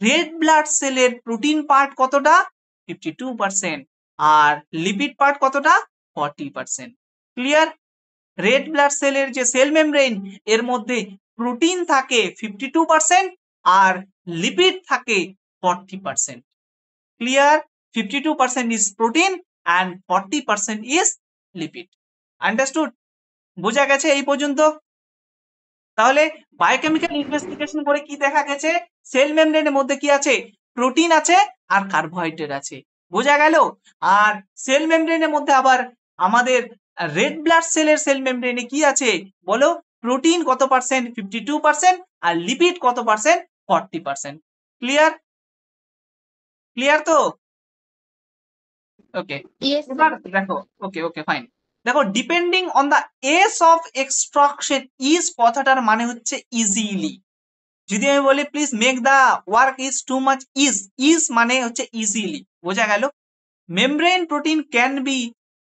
রেড ব্লাড সেলের প্রোটিন পার্ট কতটা? 52% আর লিপিড পার্ট কতটা? 40%। ক্লিয়ার? রেড ব্লাড সেলের যে সেল মেমব্রেন এর মধ্যে প্রোটিন থাকে 52% আর লিপিড থাকে 40%। Clear? 52% is protein and 40% is lipid. Understood? বোঝা গেছে এই পর্যন্ত? তাহলে বায়োকেমিক্যাল ইনভেস্টিগেশন করে কি দেখা গেছে? সেল মেমব্রেনের মধ্যে কি আছে? প্রোটিন আছে আর কার্বোহাইড্রেট আছে। বোঝা গেল? আর সেল মেমব্রেনের মধ্যে আবার আমাদের রেড ব্লাড সেলের সেল মেমব্রেনে কি আছে বলো? প্রোটিন কত পার্সেন্ট? 52% আর লিপিড কত পার্সেন্ট? 40%। ক্লিয়ার? ক্লিয়ার তো? ওকে, Yes, এবার sir. দেখো ওকে ওকে ফাইন। দেখো depending on the ease of extraction, ease কথাটার মানে হচ্ছে ইজিলি। যদি আমি বলি please make the work ease too much, ease মানে হচ্ছে ইজিলি। বোঝা গেল? Membrane protein can be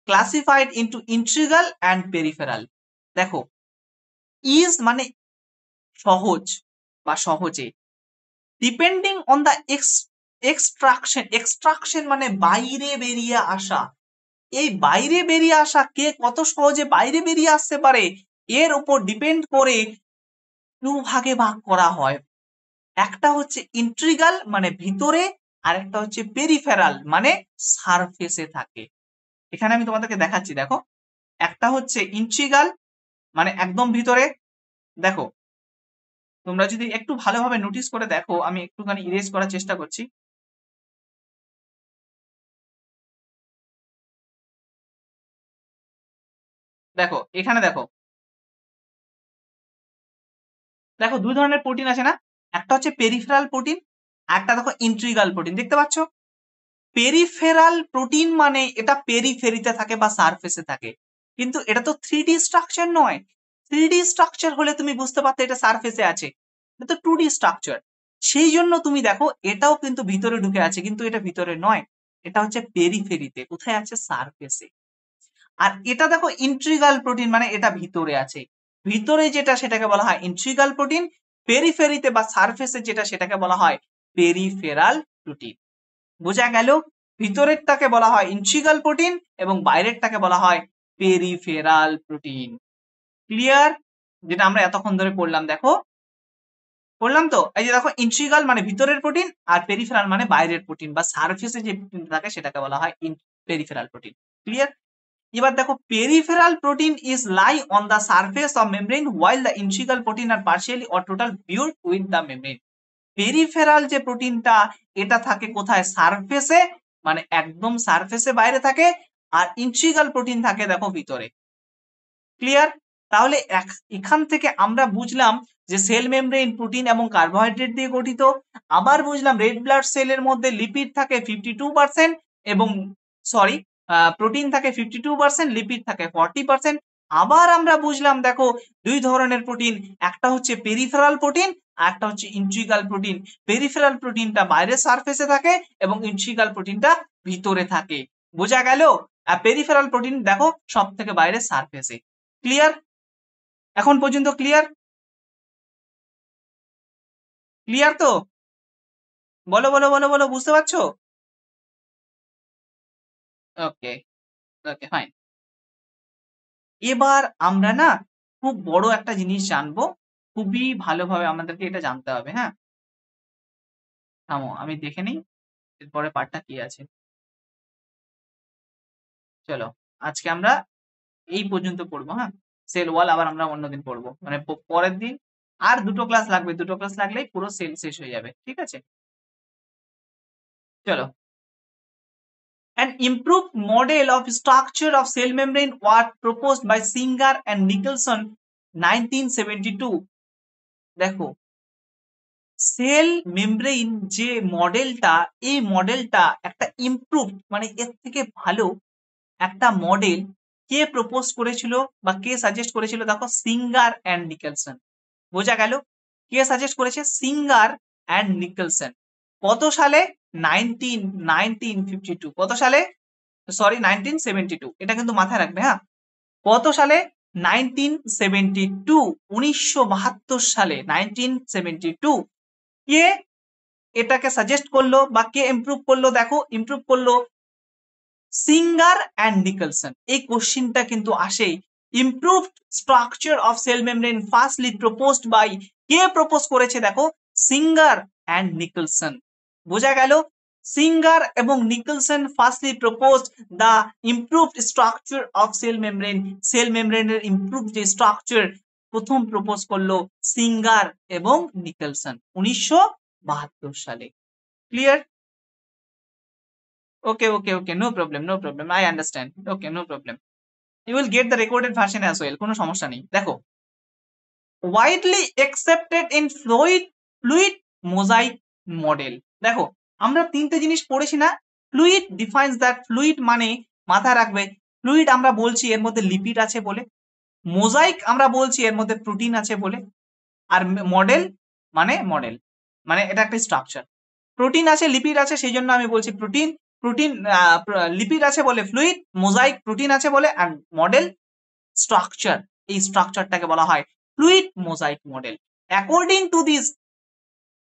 classified into integral and peripheral. দেখো ইজ মানে সহজ বা সহজে, depending on the extraction, extraction মানে বাইরে বেরিয়ে আসা। এই বাইরে বেরিয়ে আসা কে কত সহজে বাইরে বেরিয়ে আসতে পারে এর উপর ডিপেন্ড করে দু ভাগে ভাগ করা হয়। একটা হচ্ছে ইন্ট্রিগাল মানে ভিতরে, আর একটা হচ্ছে পেরিফেরাল মানে সারফেসে থাকে। এখানে আমি তোমাদেরকে দেখাচ্ছি, দেখো একটা হচ্ছে ইন্ট্রিগাল মানে একদম ভিতরে। দেখো তোমরা যদি একটু ভালোভাবে নোটিস করে দেখো, আমি একটুখানি ইরেজ করার চেষ্টা করছি। দেখো এখানে দেখো, দেখো দুই ধরনের প্রোটিন আছে না? একটা হচ্ছে পেরিফেরাল প্রোটিন, একটা দেখো ইন্ট্রিগাল প্রোটিন। দেখতে পাচ্ছ? পেরিফেরাল প্রোটিন মানে এটা পেরিফেরিতে থাকে বা সারফেসে থাকে। কিন্তু এটা তো 3D স্ট্রাকচার নয়। 3D স্ট্রাকচার হলে তুমি বুঝতে পারতে এটা সারফেসে আছে, এটা তো 2D স্ট্রাকচার। সেই জন্য তুমি দেখো এটাও কিন্তু ভিতরে ঢুকে আছে, কিন্তু এটা ভিতরে নয়, এটা হচ্ছে পেরিফেরিতে। কোথায় আছে? সারফেসে। আর এটা দেখো ইন্ট্রিগাল প্রোটিন, মানে এটা ভিতরে আছে। ভিতরে যেটা সেটাকে বলা হয় ইন্ট্রিগাল প্রোটিন, পেরিফেরিতে বা সারফেসে যেটা সেটাকে বলা হয় পেরিফেরাল প্রোটিন। বোঝা গেল? ভিতরেরটাকে বলা হয় ইন্ট্রিগাল প্রোটিন এবং বাইরেরটাকে বলা হয় পেরিফেরাল প্রোটিন। ক্লিয়ার? যেটা আমরা এতক্ষণ ধরে পড়লাম, দেখো পড়লাম তো। এই যে দেখো ইন্ট্রিগাল মানে ভিতরের প্রোটিন, আর পেরিফেরাল মানে বাইরের প্রোটিন বা সারফেসে যে প্রোটিন থাকে সেটাকে বলা হয় পেরিফেরাল প্রোটিন। ক্লিয়ার? এবার দেখো peripheral protein is lie on the surface of membrane while the integral protein are partially or total built with the membrane. Peripheral যে প্রোটিনটা এটা থাকে কোথায়? সারফেসে, মানে একদম সারফেসে বাইরে থাকে, আর ইন্ট্রিগাল প্রোটিন থাকে দেখো ভিতরে। ক্লিয়ার? তাহলে এখান থেকে আমরা বুঝলাম যে সেল মেমব্রেন প্রোটিন এবং কার্বোহাইড্রেট দিয়ে গঠিত। আবার বুঝলাম রেড ব্লাড সেলের মধ্যে লিপিড থাকে 52% এবং সরি প্রোটিন থাকে 52%, লিপিড থাকে 40%। আবার আমরা বুঝলাম দেখো দুই ধরনের প্রোটিন, একটা হচ্ছে পেরিফেরাল প্রোটিন আর একটা হচ্ছে ইন্ট্রিগাল প্রোটিন। পেরিফেরাল প্রোটিনটা বাইরের সারফেসে থাকে এবং ইন্ট্রিগাল প্রোটিনটা ভিতরে থাকে। বোঝা গেল? আর পেরিফেরাল প্রোটিন দেখো সব থেকে বাইরে সারফেসে। ক্লিয়ার? এখন পর্যন্ত ক্লিয়ার? ক্লিয়ার তো? বলো বলো বলো বলো, বুঝতে পারছো? ওকে ওকে ফাইন। এবার আমরা না খুব বড় একটা জিনিস জানবো, খুবই ভালোভাবে আমাদেরকে এটা জানতে হবে। হ্যাঁ, থামো আমি দেখে নিই এরপরে পার্টটা কি আছে। চলো আজকে আমরা এই পর্যন্ত পড়বো। হ্যাঁ, সেল ওয়াল আবার আমরা অন্যদিন পড়বো, মানে পরের দিন। আর দুটো ক্লাস লাগবে, দুটো ক্লাস লাগলেই পুরো সেল শেষ হয়ে যাবে। ঠিক আছে, চলো। An improved model of structure of cell membrane was proposed by Singer and Nicholson 1972. দেখো সেল মেমব্রেন যে মডেলটা, এই মডেলটা একটা ইমপ্রুভ মানে এর থেকে ভালো একটা মডেল কে প্রপোজ করেছিল বা কে সাজেস্ট করেছিল? দেখো সিঙ্গার অ্যান্ড নিকলসন। বোঝা গেল? কে সাজেস্ট করেছে? Singer and Nicholson. কত সালে? 1952। কত সালে? সরি 1972, এটা কিন্তু মাথায় রাখবে। হ্যাঁ, কত সালে? 1972, 1972 সালে 1972। কে এটাকে সাজেস্ট করলো বা কে ইমপ্রুভ করলো? দেখো ইমপ্রুভ করলো সিঙ্গার অ্যান্ড নিকলসন। এই কোশ্চিনটা কিন্তু আসে। Improved structure of cell membrane firstly proposed by, কে প্রপোজ করেছে? দেখো সিঙ্গার অ্যান্ড নিকলসন। বোঝা গেল? সিঙ্গার এবং Nicolson firstly proposed the improved structure of cell membrane. Cell মেমব্রেনের ইমপ্রুভ যে স্ট্রাকচার প্রথম প্রপোজ করলো সিঙ্গার এবং নিকলসন 1972 সালে। Clear? Okay, no problem, I understand. Okay, no problem. You will get the recorded version as well, কোনো সমস্যা নেই। দেখো widely accepted in fluid mosaic model। দেখো আমরা তিনটে জিনিস পড়েছি না? ফ্লুইড ডিফাইন্স দ্যাট, ফ্লুইড মানে মাথায় রাখবে ফ্লুইড আমরা বলছি এর মধ্যে লিপিড আছে বলে, মোজাইক আমরা বলছি এর মধ্যে প্রোটিন আছে বলে, আর মডেল মানে এটা একটা স্ট্রাকচার। প্রোটিন আছে, লিপিড আছে, সেই জন্য আমি বলছি প্রোটিন। লিপিড আছে বলে ফ্লুইড, মোজাইক প্রোটিন আছে বলে, অ্যান্ড মডেল স্ট্রাকচার। এই স্ট্রাকচারটাকে বলা হয় fluid mosaic model. According to this,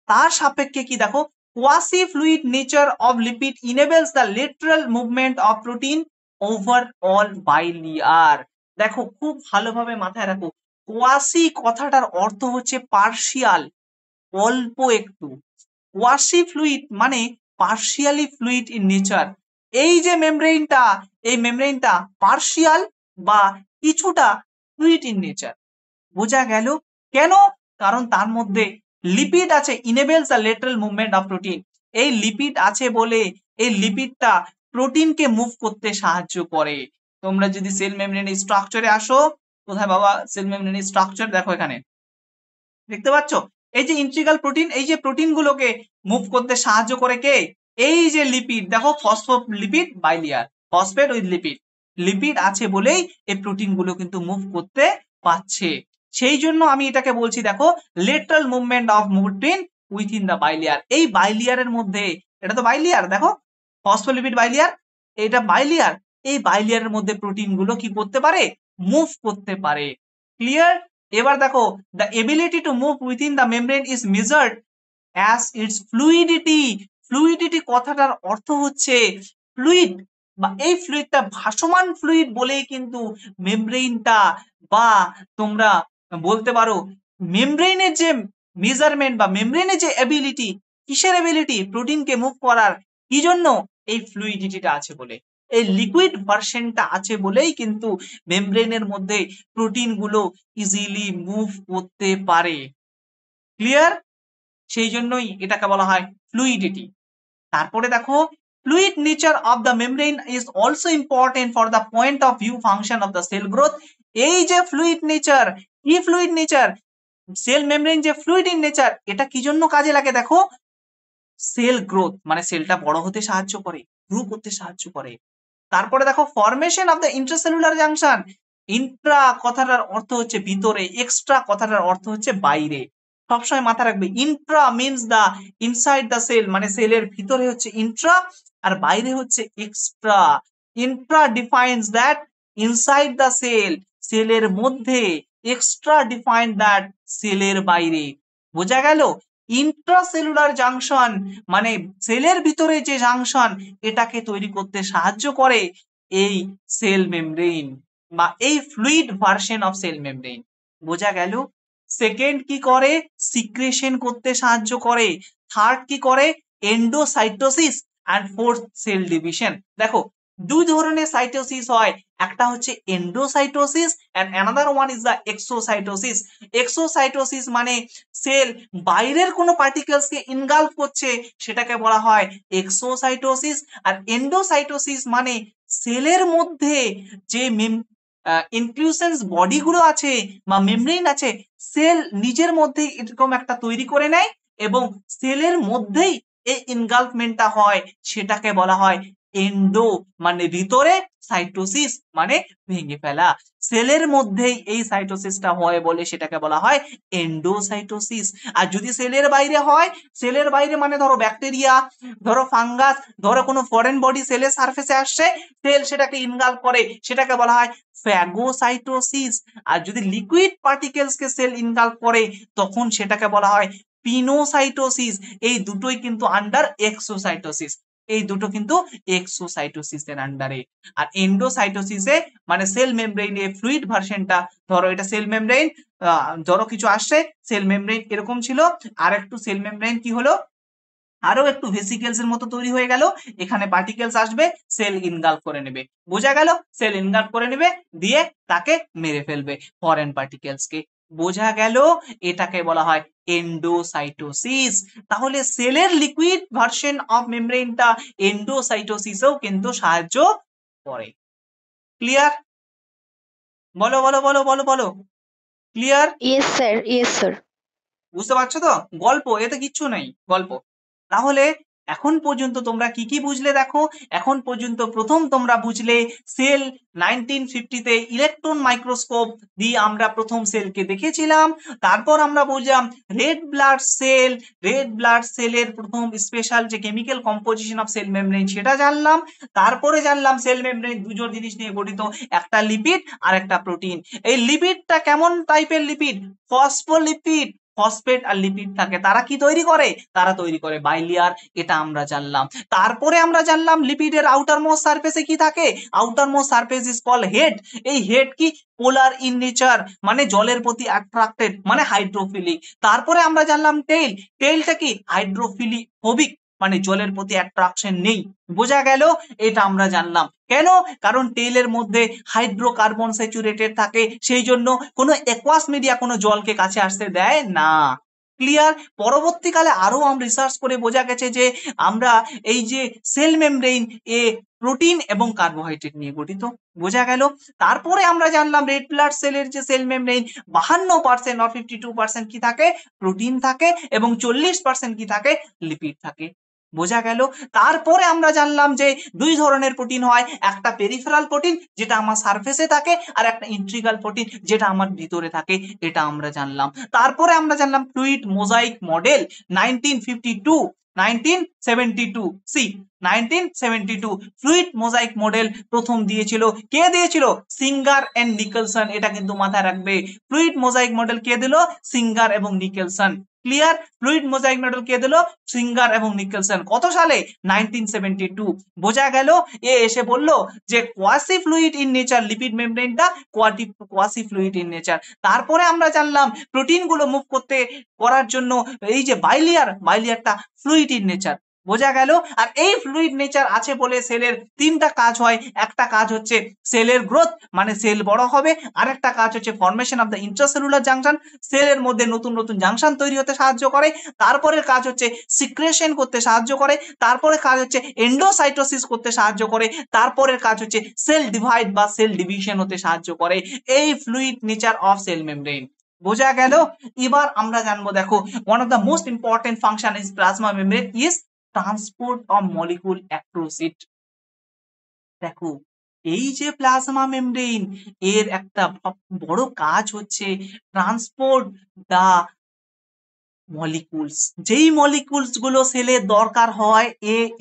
তার সাপেক্ষে কি দেখো, quasi fluid nature of lipid enables the lateral movement of protein over all bilayer. দেখো খুব ভালোভাবে মাথায় রাখো, কোয়াসি কথাটার অর্থ হচ্ছে পার্শিয়াল, অল্প একটু। কোয়াসি ফ্লুইড মানে পার্শিয়ালি ফ্লুইড ইন নেচার। এই যে মেমব্রেনটা, এই মেমব্রেনটা পার্শিয়াল বা কিছুটা ফ্লুইড ইন নেচার। বোঝা গেল? কেন? কারণ তার মধ্যে লিপিড আছে, enables the lateral movement of protein. এই লিপিড আছে বলে এই লিপিডটা প্রোটিনকে মুভ করতে সাহায্য করে। তোমরা যদি সেল মেমব্রেনের স্ট্রাকচারে আসো, কোথায় বাবা সেল মেমব্রেনের স্ট্রাকচার? দেখো এখানে দেখতে পাচ্ছ, এই যে ইন্ট্রিগাল প্রোটিন, এই যে প্রোটিন গুলোকে মুভ করতে সাহায্য করে কে? এই যে লিপিড, দেখো phospholipid bilayer, phosphate with lipid. Lipid আছে বলেই এই প্রোটিন গুলো কিন্তু মুভ করতে পারছে। সেই জন্য আমি এটাকে বলছি দেখো lateral movement of protein within the bilayer. এই বাইলিয়ারের মধ্যে, এটা তো বাইলিয়ার দেখো, ফসফোলিপিড বাইলিয়ার, এটা বাইলিয়ার, এই বাইলিয়ারের মধ্যে প্রোটিন গুলো কি করতে পারে, মুভ করতে পারে। ক্লিয়ার? এবার দেখো the ability to move within the membrane is measured as it's fluidity. Fluidity কথাটার অর্থ হচ্ছে ফ্লুইড, বা এই ফ্লুইডটা ভাসমান ফ্লুইড বলেই কিন্তু মেমব্রেইনটা, বা তোমরা বলতে পারো মেমব্রেইনের যে মেজারমেন্ট বা মেমব্রেইনের যে এবিলিটি, কিসের এবিলিটি, প্রোটিনকে মুভ করার, কি জন্য, এই ফ্লুইডিটিটা আছে বলে, এই লিকুইড ভার্সনটা আছে বলেই কিন্তু মেমব্রেইনের মধ্যে প্রোটিন গুলো ইজিলি মুভ করতে পারে। ক্লিয়ার? সেই জন্যই এটাকে বলা হয় ফ্লুইডিটি। তারপরে দেখো fluid nature of the membrane is also important for the point of view function of the cell growth। এই যে fluid nature, কি fluid nature, সেল মেমব্রেন যে ফ্লুইড ইন নেচার, এটা কি জন্য কাজে লাগে দেখো, সেল গ্রোথ মানে সেলটা বড় হতে সাহায্য করে, গ্রো করতে সাহায্য করে। তারপরে দেখো formation of the intracellular junction. Intra কথাটার অর্থ হচ্ছে ভিতরে, এক্সট্রা কথাটার অর্থ হচ্ছে বাইরে। সবসময় মাথা রাখবে intra means the inside the cell, মানে সেলের ভিতরে হচ্ছে ইন্ট্রা আর বাইরে হচ্ছে extra. Intra defines that inside the cell, সেলের মধ্যে, এক্সট্রা ডিফাইন দ্যাট সেলের বাইরে। বোঝা গেল? ইন্ট্রাসেলুলার জাংশন মানে সেলের ভিতরে যে জাংশন, এটাকে তৈরি করতে সাহায্য করে এই সেল মেমব্রেন বা এই fluid version of cell membrane. বোঝা গেল? সেকেন্ড কি করে, সিক্রেশন করতে সাহায্য করে। থার্ড কি করে, endocytosis and fourth cell division. দেখো দুই ধরনের সাইটোসিস হয়, একটা হচ্ছে endocytosis and another one is the exocytosis. Exocytosis মানে সেল বাইরের কোনো পার্টিকেলস কে ইনগালফ করছে, সেটাকে বলা হয় এক্সোসাইটোসিস। আর এন্ডোসাইটোসিস মানে সেলের মধ্যে যে ইনক্লুশনস বডি গুলো আছে বা মেমব্রেন আছে, সেল নিজের মধ্যেই এরকম একটা তৈরি করে নেয় এবং সেলের মধ্যেই এই ইনগালফমেন্টটা হয়, সেটাকে বলা হয় এন্ডো মানে ভিতরে, সাইটোসিস মানে ভেঙে ফেলা। সেলের মধ্যেই এই সাইটোসিসটা হয় বলে সেটাকে বলা হয় এন্ডোসাইটোসিস। আর যদি সেলের বাইরে হয়, সেলের বাইরে মানে ধরো ব্যাকটেরিয়া, ধরো ফাঙ্গাস, ধরো কোনো ফরেন বডি সেলের সারফেসে আসছে, সেল সেটাকে ইনগালফ করে, সেটাকে বলা হয় ফ্যাগোসাইটোসিস। আর যদি লিকুইড পার্টিকেলস কে সেল ইনগালফ করে, তখন সেটাকে বলা হয় পিনোসাইটোসিস। এই দুটোই কিন্তু আন্ডার এক্সোসাইটোসিস, এই দুটো কিন্তু এক্সোসাইটোসিসের আন্ডারে। আর এন্ডোসাইটোসিসে মানে সেল মেমব্রেইনের ফ্লুইড ভার্সনটা, ধরো এটা সেল মেমব্রেইন, ধরো কিছু আসছে, সেল মেমব্রেইন এরকম ছিল, আর একটু সেল মেমব্রেইন কি হলো, আরো একটু ভেসিকেলস এর মতো তৈরি হয়ে গেল, এখানে পার্টিকেলস আসবে, সেল ইনগালফ করে নেবে। বোঝা গেল? সেল ইনগালফ করে নেবে, দিয়ে তাকে মেরে ফেলবে ফরেন পার্টিকেলস কে। বোঝা গেল? এটাকে বলা হয় এন্ডোসাইটোসিস। তাহলে সেলের লিকুইড ভার্সন অফ মেমব্রেনটা এন্ডোসাইটোসিসেও কিন্তু সাহায্য করে। ক্লিয়ার? বলো বলো বলো বলো বলো, clear? Yes sir, yes sir. বুঝতে পারছো তো? গল্প, এতে কিচ্ছু নেই, গল্প। তাহলে এখন পর্যন্ত তোমরা কি কি বুঝলে দেখো। এখন পর্যন্ত প্রথম তোমরা বুঝলে সেল 1950-তে ইলেকট্রন মাইক্রোস্কোপ দিয়ে আমরা প্রথম সেলকে দেখেছিলাম। তারপর আমরা বুঝলাম red blood cell, red blood সেলের প্রথম স্পেশাল যে chemical composition of cell membrane সেটা জানলাম। তারপরে জানলাম সেল মেমব্রেন দুটো জিনিস নিয়ে গঠিত, একটা লিপিড আর একটা প্রোটিন। এই লিপিডটা কেমন টাইপের লিপিড, ফসফোলিপিড, ফসফেট আর লিপিড থাকে। তারা কি তৈরি করে, তারা তৈরি করে বাইলিয়ার, এটা আমরা জানলাম। তারপরে আমরা জানলাম লিপিডের আউটার মোস্ট সারফেসে কি থাকে, outer most surface is called head. এই হেড কি পোলার ইন নেচার, মানে জলের প্রতি অ্যাট্রাক্টেড, মানে হাইড্রোফিলিক। তারপরে আমরা জানলাম টেইল, টেইলটা কি হাইড্রোফিলিক, মানে জলের প্রতি অ্যাট্রাকশন নেই। বোঝা গেল? এটা আমরা জানলাম। কেন? কারণ টেইলের মধ্যে হাইড্রোকার্বন স্যাচুরেটেড থাকে, সেই জন্য কোনো অ্যাকুয়াস মিডিয়া কোনো জলকে কাছে আসতে দেয় না। ক্লিয়ার? পরবর্তীকালে আরো আমরা রিসার্চ করে বোঝা গেছে যে আমরা এই যে সেল মেমব্রেন এ প্রোটিন এবং কার্বোহাইড্রেট নিয়ে গঠিত। বোঝা গেল? তারপরে আমরা জানলাম রেড ব্লাড সেলের যে সেল মেমব্রেন 52% or 52% কি থাকে, প্রোটিন থাকে এবং 40% কি থাকে, লিপিড থাকে। বোঝা গেল? তারপরে আমরা জানলাম যে দুই ধরনের প্রোটিন হয়, একটা পেরিফেরাল প্রোটিন যেটা আমার সারফেসে থাকে, আর একটা ইন্ট্রিগাল প্রোটিন যেটা আমার ভিতরে থাকে, এটা আমরা জানলাম। তারপরে আমরা জানলাম ফ্লুইড মোজাইক মডেল 1972 সি 1972 ফ্লুইড মোজাইক মডেল প্রথম দিয়েছিল। কে দিয়েছিল? Singer and Nicolson. এটা কিন্তু মাথায় রাখবে। ফ্লুইড মোজাইক মডেল কে দিল? সিঙ্গার এবং Nicolson. Clear? Fluid mosaic model কে দিল? সিঙ্গার এবং নিকলসন। কত সালে? 1972। বোঝা গেল? এ এসে বলল যে quasi fluid in nature, lipid মেমব্রেনটা কোয়াসি ফ্লুইড ইন নেচার। তারপরে আমরা জানলাম প্রোটিন গুলো মুভ করার জন্য এই যে বাইলিয়ারটা ফ্লুইড ইন নেচার। বোঝা গেল? আর এই ফ্লুইড নেচার আছে বলে সেলের তিনটা কাজ হয়। একটা কাজ হচ্ছে সেলের গ্রোথ, মানে সেল বড় হবে। আরেকটা কাজ হচ্ছে formation of the intracellular junction, সেলের মধ্যে নতুন নতুন জাংশন তৈরি হতে সাহায্য করে। তারপরের কাজ হচ্ছে সিক্রেশন করতে সাহায্য করে। তারপরে কাজ হচ্ছে এন্ডোসাইটোসিস করতে সাহায্য করে। তারপরের কাজ হচ্ছে সেল ডিভাইড বা সেল ডিভিশন হতে সাহায্য করে। এই fluid nature of cell membrane. বোঝা গেল? এবার আমরা জানবো, দেখো, one of the most important function is plasma membrane is transport of molecule across it. দেখো, এই যে প্লাজমা মেমব্রেন, এর একটা বড় কাজ হচ্ছে ট্রান্সপোর্ট দা মলিকুলস। যেই মলিকুলস গুলো সেলের দরকার হয়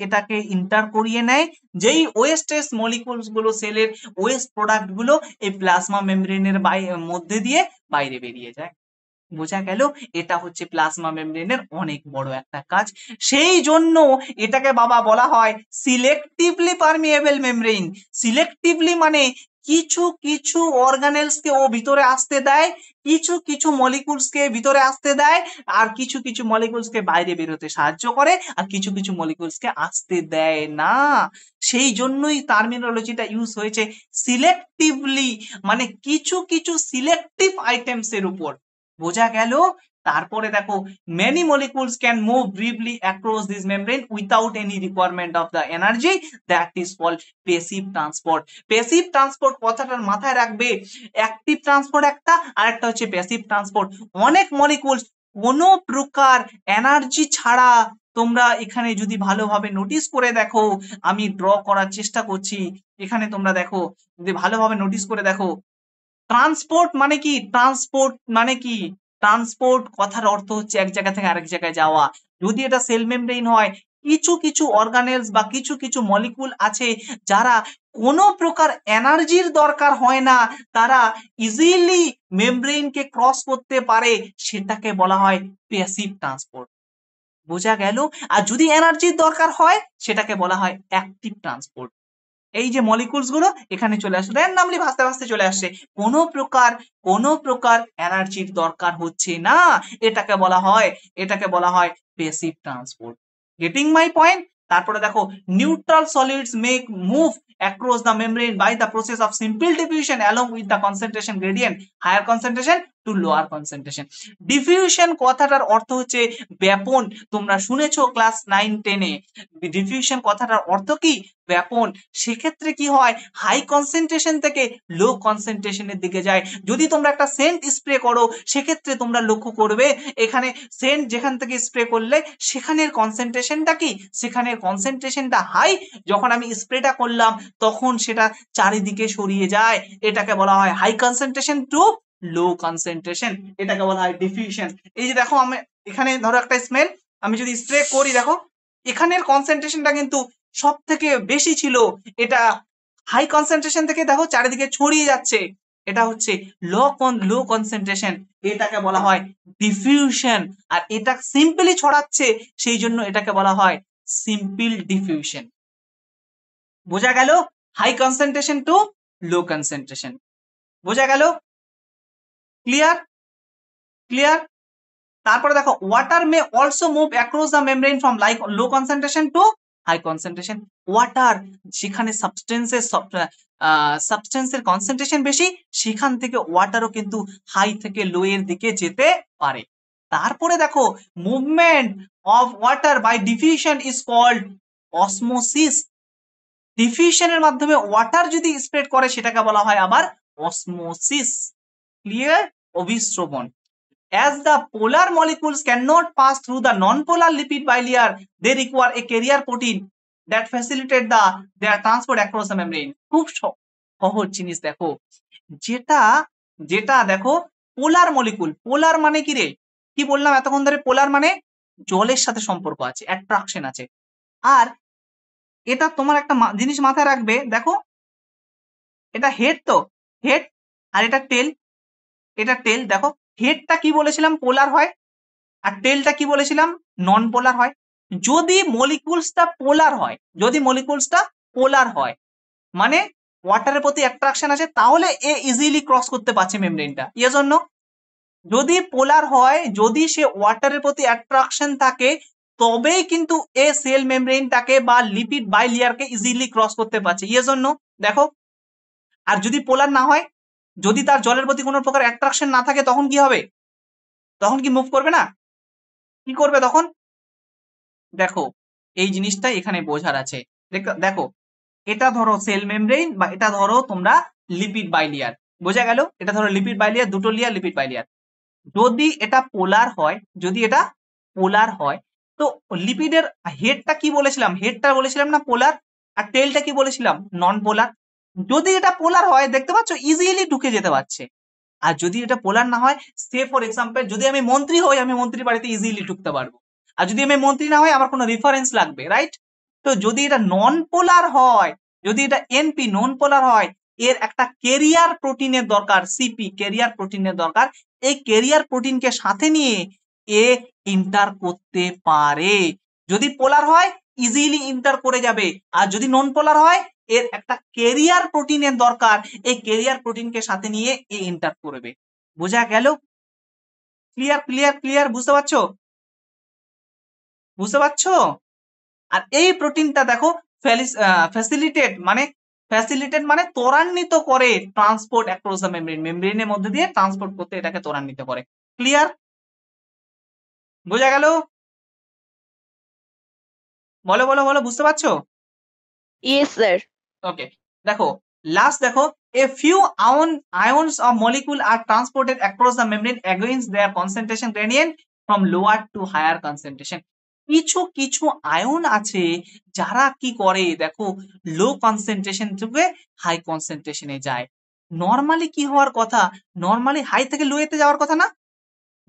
এটাকে ইন্টার করিয়ে নেয়। যেই ওয়েস্টেজ মলিকুলস গুলো সেলের ওয়েস্ট প্রোডাক্ট গুলো এই প্লাজমা মেমব্রেনের মধ্যে দিয়ে বাইরে বেরিয়ে যায়। বোঝা গেল? এটা হচ্ছে প্লাজমা মেমব্রেনের অনেক বড় একটা কাজ। সেই জন্য এটাকে বাবা বলা হয় সিলেক্টিভলি পারমিয়েবল মেমব্রেন। সিলেক্টিভলি মানে কিছু কিছু অর্গানেলস কে ও ভিতরে আসতে দেয়, কিছু কিছু মলিকুলস কে ভিতরে আসতে দেয়, আর কিছু কিছু মলিকুলস কে বাইরে বের হতে সাহায্য করে, আর কিছু কিছু মলিকুলস কে আসতে দেয় না। সেই জন্যই টার্মিনোলজিটা ইউজ হয়েছে সিলেক্টিভলি, মানে কিছু কিছু সিলেক্টিভ আইটেমস এর উপর। বোঝা গেল? তারপরে দেখো, many molecules can move briefly across this membrane without any requirement of the energy, that is called passive transport. passive transport কথাটার মাথায় রাখবে, অ্যাক্টিভ ট্রান্সপোর্ট একটা, আর একটা হচ্ছে প্যাসিভ ট্রান্সপোর্ট। অনেক মলিকুলস কোনো প্রকার এনার্জি ছাড়া, তোমরা এখানে যদি ভালোভাবে নোটিস করে দেখো, আমি ড্র করার চেষ্টা করছি, এখানে তোমরা দেখো, যদি ভালোভাবে নোটিস করে দেখো, ট্রান্সপোর্ট মানে কি? ট্রান্সপোর্ট মানে কি? ট্রান্সপোর্ট কথার অর্থ হচ্ছে এক জায়গা থেকে আরেক জায়গায় যাওয়া। যদি এটা সেল মেমব্রেন হয়, কিছু কিছু অর্গানেলস বা কিছু কিছু মলিকুল আছে যারা কোনো প্রকার এনার্জির দরকার হয় না, তারা ইজিলি মেমব্রেনকে ক্রস করতে পারে, সেটাকে বলা হয় প্যাসিভ ট্রান্সপোর্ট। বোঝা গেল? আর যদি এনার্জির দরকার হয়, সেটাকে বলা হয় অ্যাক্টিভ ট্রান্সপোর্ট। এই যে মলিকুলস গুলো এখানে চলে আসছে, র্যান্ডমলি ভাসতে ভাসতে চলে আসছে, কোনো প্রকার এনার্জির দরকার হচ্ছে না, এটাকে বলা হয় passive transport. Getting my point? তারপরে দেখো, neutral solids make move across the membrane by the process of simple diffusion along with the concentration gradient, higher concentration to lower concentration. Diffusion কথাটার অর্থ হচ্ছে ব্যাপন। তোমরা শুনেছো ক্লাস 9-10-এ, ডিফিউশন কথাটার অর্থ কি? ব্যাপন। সেক্ষেত্রে কি হয়, হাই কনসেন্ট্রেশন থেকে লো কনসেন্ট্রেশনের দিকে যায়। যদি তোমরা একটা সেন্ট স্প্রে করো, সেক্ষেত্রে তোমরা লক্ষ্য করবে এখানে সেন্ট যেখান থেকে স্প্রে করলে সেখানের কনসেন্ট্রেশনটা কি? সেখানের কনসেন্ট্রেশনটা হাই। যখন আমি স্প্রেটা করলাম তখন সেটা চারিদিকে ছড়িয়ে যায়, এটাকে বলা হয় high concentration to low concentration, এটাকে বলা হয় ডিফিউশন। এই যে দেখো, আমি এখানে ধরো একটা স্মেল, আমি যদি স্প্রে করি, দেখো এখানের কনসেন্ট্রেশনটা কিন্তু সব থেকে বেশি ছিল, এটা হাই কনসেন্ট্রেশন থেকে দেখো চারিদিকে ছড়িয়ে যাচ্ছে, এটা হচ্ছে লো কনসেন্ট্রেশন, এটাকে বলা হয় ডিফিউশন। আর এটা সিম্পলি ছড়াচ্ছে, সেই জন্য এটাকে বলা হয় সিম্পল ডিফিউশন। বোঝা গেল? High concentration to low concentration. বোঝা গেল? ক্লিয়ার? ক্লিয়ার? তারপরে দেখো, water may also move across the membrane from like low concentration to high concentration. Water, যেখানে সাবস্টেন্সের কনসেন্ট্রেশন বেশি, সেখান থেকে ওয়াটারও কিন্তু হাই থেকে লো এর দিকে যেতে পারে। তারপরে দেখো, movement of water by diffusion is called osmosis. ডিফিউশনের মাধ্যমে ওয়াটার যদি স্প্রেড করে, সেটাকে বলা হয় আবার অসমোসিস। ক্লিয়ার? অভিস্রবণ। as the polar molecules cannot pass through the non-polar lipid bilayer, they require a carrier protein that facilitate their transport across the membrane. খুব সহজ জিনিস দেখো, যেটা যেটা দেখো পোলার মলিকুল, পোলার মানে কি রে, কি বললাম এতক্ষণ ধরে, পোলার মানে জলের সাথে সম্পর্ক আছে, অ্যাট্রাকশন আছে। আর এটা তোমার একটা জিনিস মাথায় রাখবে, দেখো এটা হেড, তো হেড, আর এটা টেল, এটা টেল। দেখো হেডটা কি বলেছিলাম, পোলার হয়, আর টেলটা কি বলেছিলাম, নন পোলার হয়। যদি মলিকুলসটা পোলার হয়, যদি মলিকুলসটা পোলার হয় মানে ওয়াটারের প্রতি অ্যাট্রাকশন আছে, তাহলে এ ইজিলি ক্রস করতে পারছে মেমব্রেনটা। এর জন্য যদি পোলার হয়, যদি সে ওয়াটারের প্রতি অ্যাট্রাকশন থাকে, তবেই কিন্তু এ সেল মেমব্রেনটাকে বা লিপিড বাইলিয়ারকে ইজিলি ক্রস করতে পারছে। এর জন্য দেখো, আর যদি পোলার না হয়, যদি তার জলের প্রতি কোনো প্রকার অ্যাট্রাকশন না থাকে, তখন কি হবে, তখন কি মুভ করবে না, কি করবে তখন, দেখো এই জিনিসটা এখানে বোঝার আছে। দেখো এটা ধরো সেল মেমব্রেন, বা এটা ধরো তোমরা লিপিড বাইলিয়ার, বোঝা গেল, এটা ধরো লিপিড বাইলিয়ার, দুটো লেয়ার লিপিড বাইলিয়ার। যদি এটা পোলার হয়, যদি এটা পোলার হয়, তো লিপিডের হেডটা কি বলেছিলাম, হেডটা বলেছিলাম না পোলার, আর টেলটা কি বলেছিলাম, নন পোলার। যদি এটা পোলার হয়, দেখতে পাচ্ছ ইজিলি ঢুকে যেতে পারছে। আর যদি এটা পোলার না হয়, সে ফর এক্সাম্পল যদি আমি মন্ত্রী হই, আমি মন্ত্রীর বাড়িতে ইজিলি ঢুকতে পারবো। আর যদি আমি মন্ত্রী না হয়, আমার কোনো রেফারেন্স লাগবে, রাইট? তো যদি এটা নন পোলার হয়, যদি এটা এনপি নন পোলার হয়, এর একটা কেরিয়ার প্রোটিনের দরকার, সিপি কেরিয়ার প্রোটিনের দরকার। এই কেরিয়ার প্রোটিনকে সাথে নিয়ে এ ইন্টার করতে পারে। যদি পোলার হয় ইজিলি ইন্টার করে যাবে, আর যদি নন পোলার হয় এর একটা কেরিয়ার প্রোটিনের দরকার, এই কেরিয়ার প্রোটিনকে সাথে নিয়ে এ ইন্টার করবে। বোঝা গেল? ক্লিয়ার ক্লিয়ার ক্লিয়ার, বুঝতে পারছো, বুঝতে পারছো? আর এই প্রোটিনটা দেখো ফ্যাসিলিটেট মানে ত্বরান্বিত করে ট্রান্সপোর্ট অ্যাক্রস দ্য মেমব্রেন, মেমব্রেনের মধ্যে দিয়ে ট্রান্সপোর্ট করতে এটাকে ত্বরান্বিত করে। ক্লিয়ার, বোঝা গেল? বলো বলো বলো, বুঝতে পারছো? Yes, sir. ওকে, দেখো লাস্ট দেখো, a few ions of molecule are transported across the membrane against their concentration gradient from lower to higher concentration. কিছু কিছু আয়ন আছে যারা কি করে, দেখো লো কনসেন্ট্রেশন থেকে হাই কনসেন্ট্রেশনে যায়। নরমালি কি হওয়ার কথা, নরমালি হাই থেকে লো এতে যাওয়ার কথা না,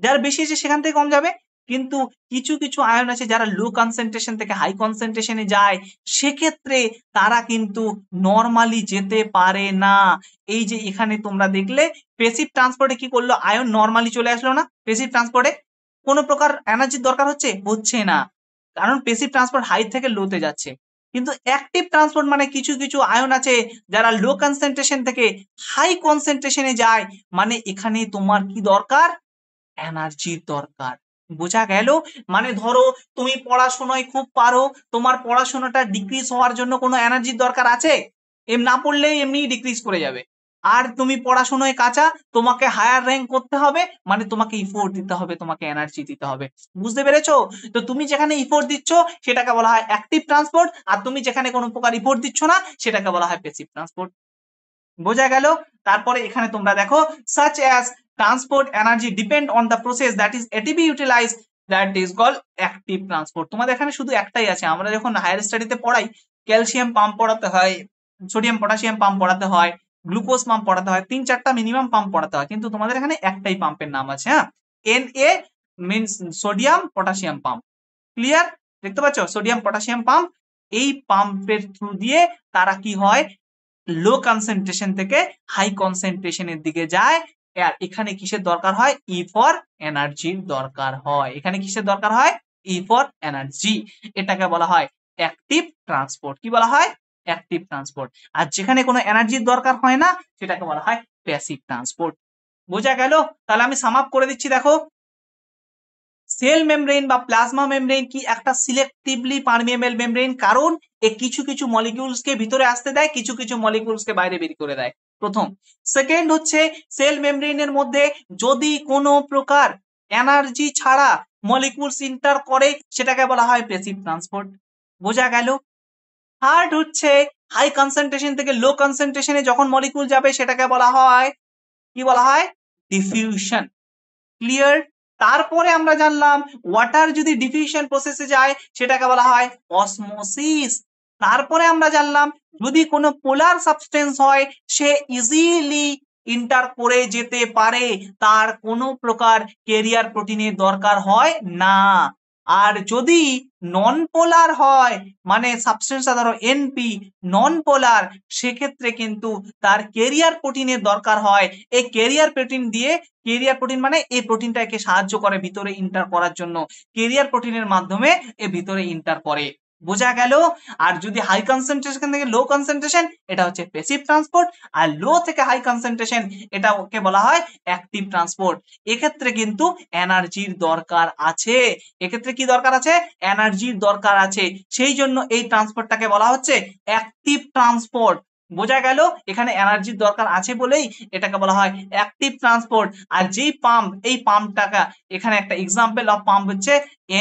যার বেশি আছে সেখান থেকে কম যাবে। কিন্তু কিছু কিছু আয়ন আছে যারা লো কনসেন্ট্রেশন থেকে হাই কনসেন্ট্রেশনে যায়, সেক্ষেত্রে তারা কিন্তু নরমালি যেতে পারে না। এই যে এখানে তোমরা দেখলে প্যাসিভ ট্রান্সপোর্টে কি করলো, আয়ন নরমালি চলে আসলো না, প্যাসিভ ট্রান্সপোর্টে কোনো প্রকার এনার্জির দরকার হচ্ছে না, কারণ প্যাসিভ ট্রান্সপোর্ট হাই থেকে লোতে যাচ্ছে। কিন্তু অ্যাক্টিভ ট্রান্সপোর্ট মানে কিছু কিছু আয়ন আছে যারা লো কনসেন্ট্রেশন থেকে হাই কনসেন্ট্রেশনে যায়, মানে এখানে তোমার কি দরকার, এনার্জির দরকার। বোঝা গেল? মানে ধরো তুমি পড়াশোনায় খুব পারো, তোমার পড়াশোনাটা ডিক্রিজ হওয়ার জন্য কোনো এনার্জির দরকার আছে? না পড়লেই এমনি ডিক্রিজ করে যাবে। আর তুমি পড়াশোনায় কাঁচা, তোমাকে হায়ার র্যাঙ্ক করতে হবে, মানে তোমাকে ইফোর্ট দিতে হবে, তোমাকে এনার্জি দিতে হবে। বুঝতে পেরেছো? তো তুমি যেখানে ইফোর্ট দিচ্ছ সেটাকে বলা হয় অ্যাক্টিভ ট্রান্সপোর্ট, আর তুমি যেখানে কোনো প্রকার ইফোর্ট দিচ্ছ না সেটাকে বলা হয় প্যাসিভ ট্রান্সপোর্ট। বোঝা গেল? তারপরে এখানে তোমরা দেখো such as transport energy depend on the process that is ATP utilized, that is called active transport. তোমাদের এখানে শুধু একটাই আছে, আমরা যখন হায়ার স্টাডিতে পড়াই ক্যালসিয়াম পাম্প পড়াতে হয়, সোডিয়াম পটাশিয়াম পাম্প পড়াতে হয়, গ্লুকোজ পাম্প পড়াতে হয়, 3-4টা মিনিমাম পাম্প পড়াতে হয়, কিন্তু তোমাদের এখানে একটাই পাম্পের নাম আছে, হ্যাঁ, NA means sodium potassium pump. Clear? দেখতে পাচ্ছ সোডিয়াম পটাশিয়াম পাম্প, এই পাম্পের থ্রু দিয়ে তারা কি হয়, লো কনসেন্ট্রেশন থেকে হাই কনসেন্ট্রেশনের দিকে যায়। আর এখানে কিসের দরকার হয়, ই ফর এনার্জির দরকার হয়। এখানে কিসের দরকার হয়, ই ফর এনার্জি। এটাকে বলা হয় অ্যাক্টিভ ট্রান্সপোর্ট। কি বলা হয়, অ্যাক্টিভ ট্রান্সপোর্ট। আর যেখানে কোনো এনার্জির দরকার হয় না সেটাকে বলা হয় প্যাসিভ ট্রান্সপোর্ট। বোঝা গেল? তাহলে আমি সাম আপ করে দিচ্ছি, দেখো সেল মেমব্রেন বা প্লাজমা মেমব্রেন কি একটা সিলেক্টিভলি পারমিয়েবল মেমব্রেন, কারণ এ কিছু কিছু মলিকিউলসকে ভিতরে আসতে দেয়, কিছু কিছু মলিকিউলসকে বাইরে বের করে দেয়, প্রথম। সেকেন্ড হচ্ছে সেল মেমব্রেনের মধ্যে যদি কোনো প্রকার এনার্জি ছাড়া মলিকিউলস ইন্টার করে সেটাকে বলা হয় প্যাসিভ ট্রান্সপোর্ট। বোঝা গেল? থার্ড হচ্ছে হাই কনসেন্ট্রেশন থেকে লো কনসেন্ট্রেশনে যখন মলিকিউল যাবে সেটাকে বলা হয়, কি বলা হয়, ডিফিউশন। ক্লিয়ার? তারপরে আমরা জানলাম ওয়াটার যদি ডিফিউশন প্রসেসে যায় সেটাকে বলা হয় অসমোসিস। তারপরে আমরা জানলাম যদি কোনো পোলার সাবস্টেন্স হয় সে ইজিলি ইন্টার করে যেতে পারে, তার কোনো প্রকার ক্যারিয়ার প্রোটিনের দরকার হয় না। আর যদি নন পোলার হয় মানে সাবস্টেন্সটা ধরো এনপি নন পোলার, সেক্ষেত্রে কিন্তু তার ক্যারিয়ার প্রোটিনের দরকার হয়। এই ক্যারিয়ার প্রোটিন দিয়ে, ক্যারিয়ার প্রোটিন মানে এই প্রোটিনটাকে সাহায্য করে ভিতরে ইন্টার করার জন্য, ক্যারিয়ার প্রোটিনের মাধ্যমে এ ভিতরে ইন্টার করে। বোঝা গেল? আর যদি হাই কনসেন্ট্রেশন থেকে লো কনসেন্ট্রেশন এটা হচ্ছে প্যাসিভ ট্রান্সপোর্ট, আর লো থেকে হাই কনসেন্ট্রেশন এটা ওকে বলা হয় অ্যাক্টিভ ট্রান্সপোর্ট। এক্ষেত্রে কিন্তু এনার্জির দরকার আছে। এক্ষেত্রে কি দরকার আছে? এনার্জির দরকার আছে, সেই জন্য এই ট্রান্সপোর্টটাকে বলা হচ্ছে অ্যাক্টিভ ট্রান্সপোর্ট। বোঝা গেল? এখানে এনার্জির দরকার আছে বলেই এটাকে বলা হয় অ্যাক্টিভ ট্রান্সপোর্ট। আর যেই পাম্প, এই পাম্পটাকে এখানে একটা এক্সাম্পল অফ পাম্প হচ্ছে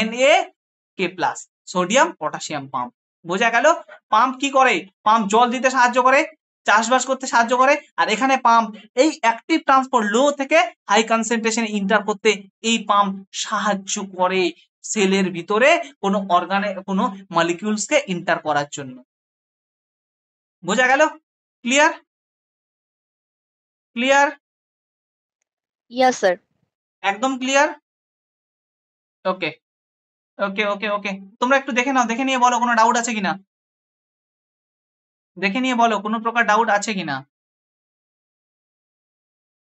NaK+, সোডিয়াম পটাশিয়াম পাম্প। বোঝা গেল? পাম্প কি করে? পাম্প জল দিতে সাহায্য করে, চাষবাস করতে সাহায্য করে। আর এখানে পাম্প এই অ্যাক্টিভ ট্রান্সপোর্ট লো থেকে হাই কনসেন্ট্রেশনে ইন্টার করতে এই পাম্প সাহায্য করে সেলের ভিতরে কোনো অর্গানে কোনো মলিকিউলসকে ইন্টার করার জন্য। বোঝা গেল? ক্লিয়ার? ক্লিয়ার? Yes, sir. একদম ক্লিয়ার? ওকে ওকে ওকে ওকে, তোমরা একটু দেখে নাও, দেখে নিয়ে বলো কোনো ডাউট আছে কিনা, দেখে নিয়ে বলো কোনো প্রকার ডাউট আছে কিনা।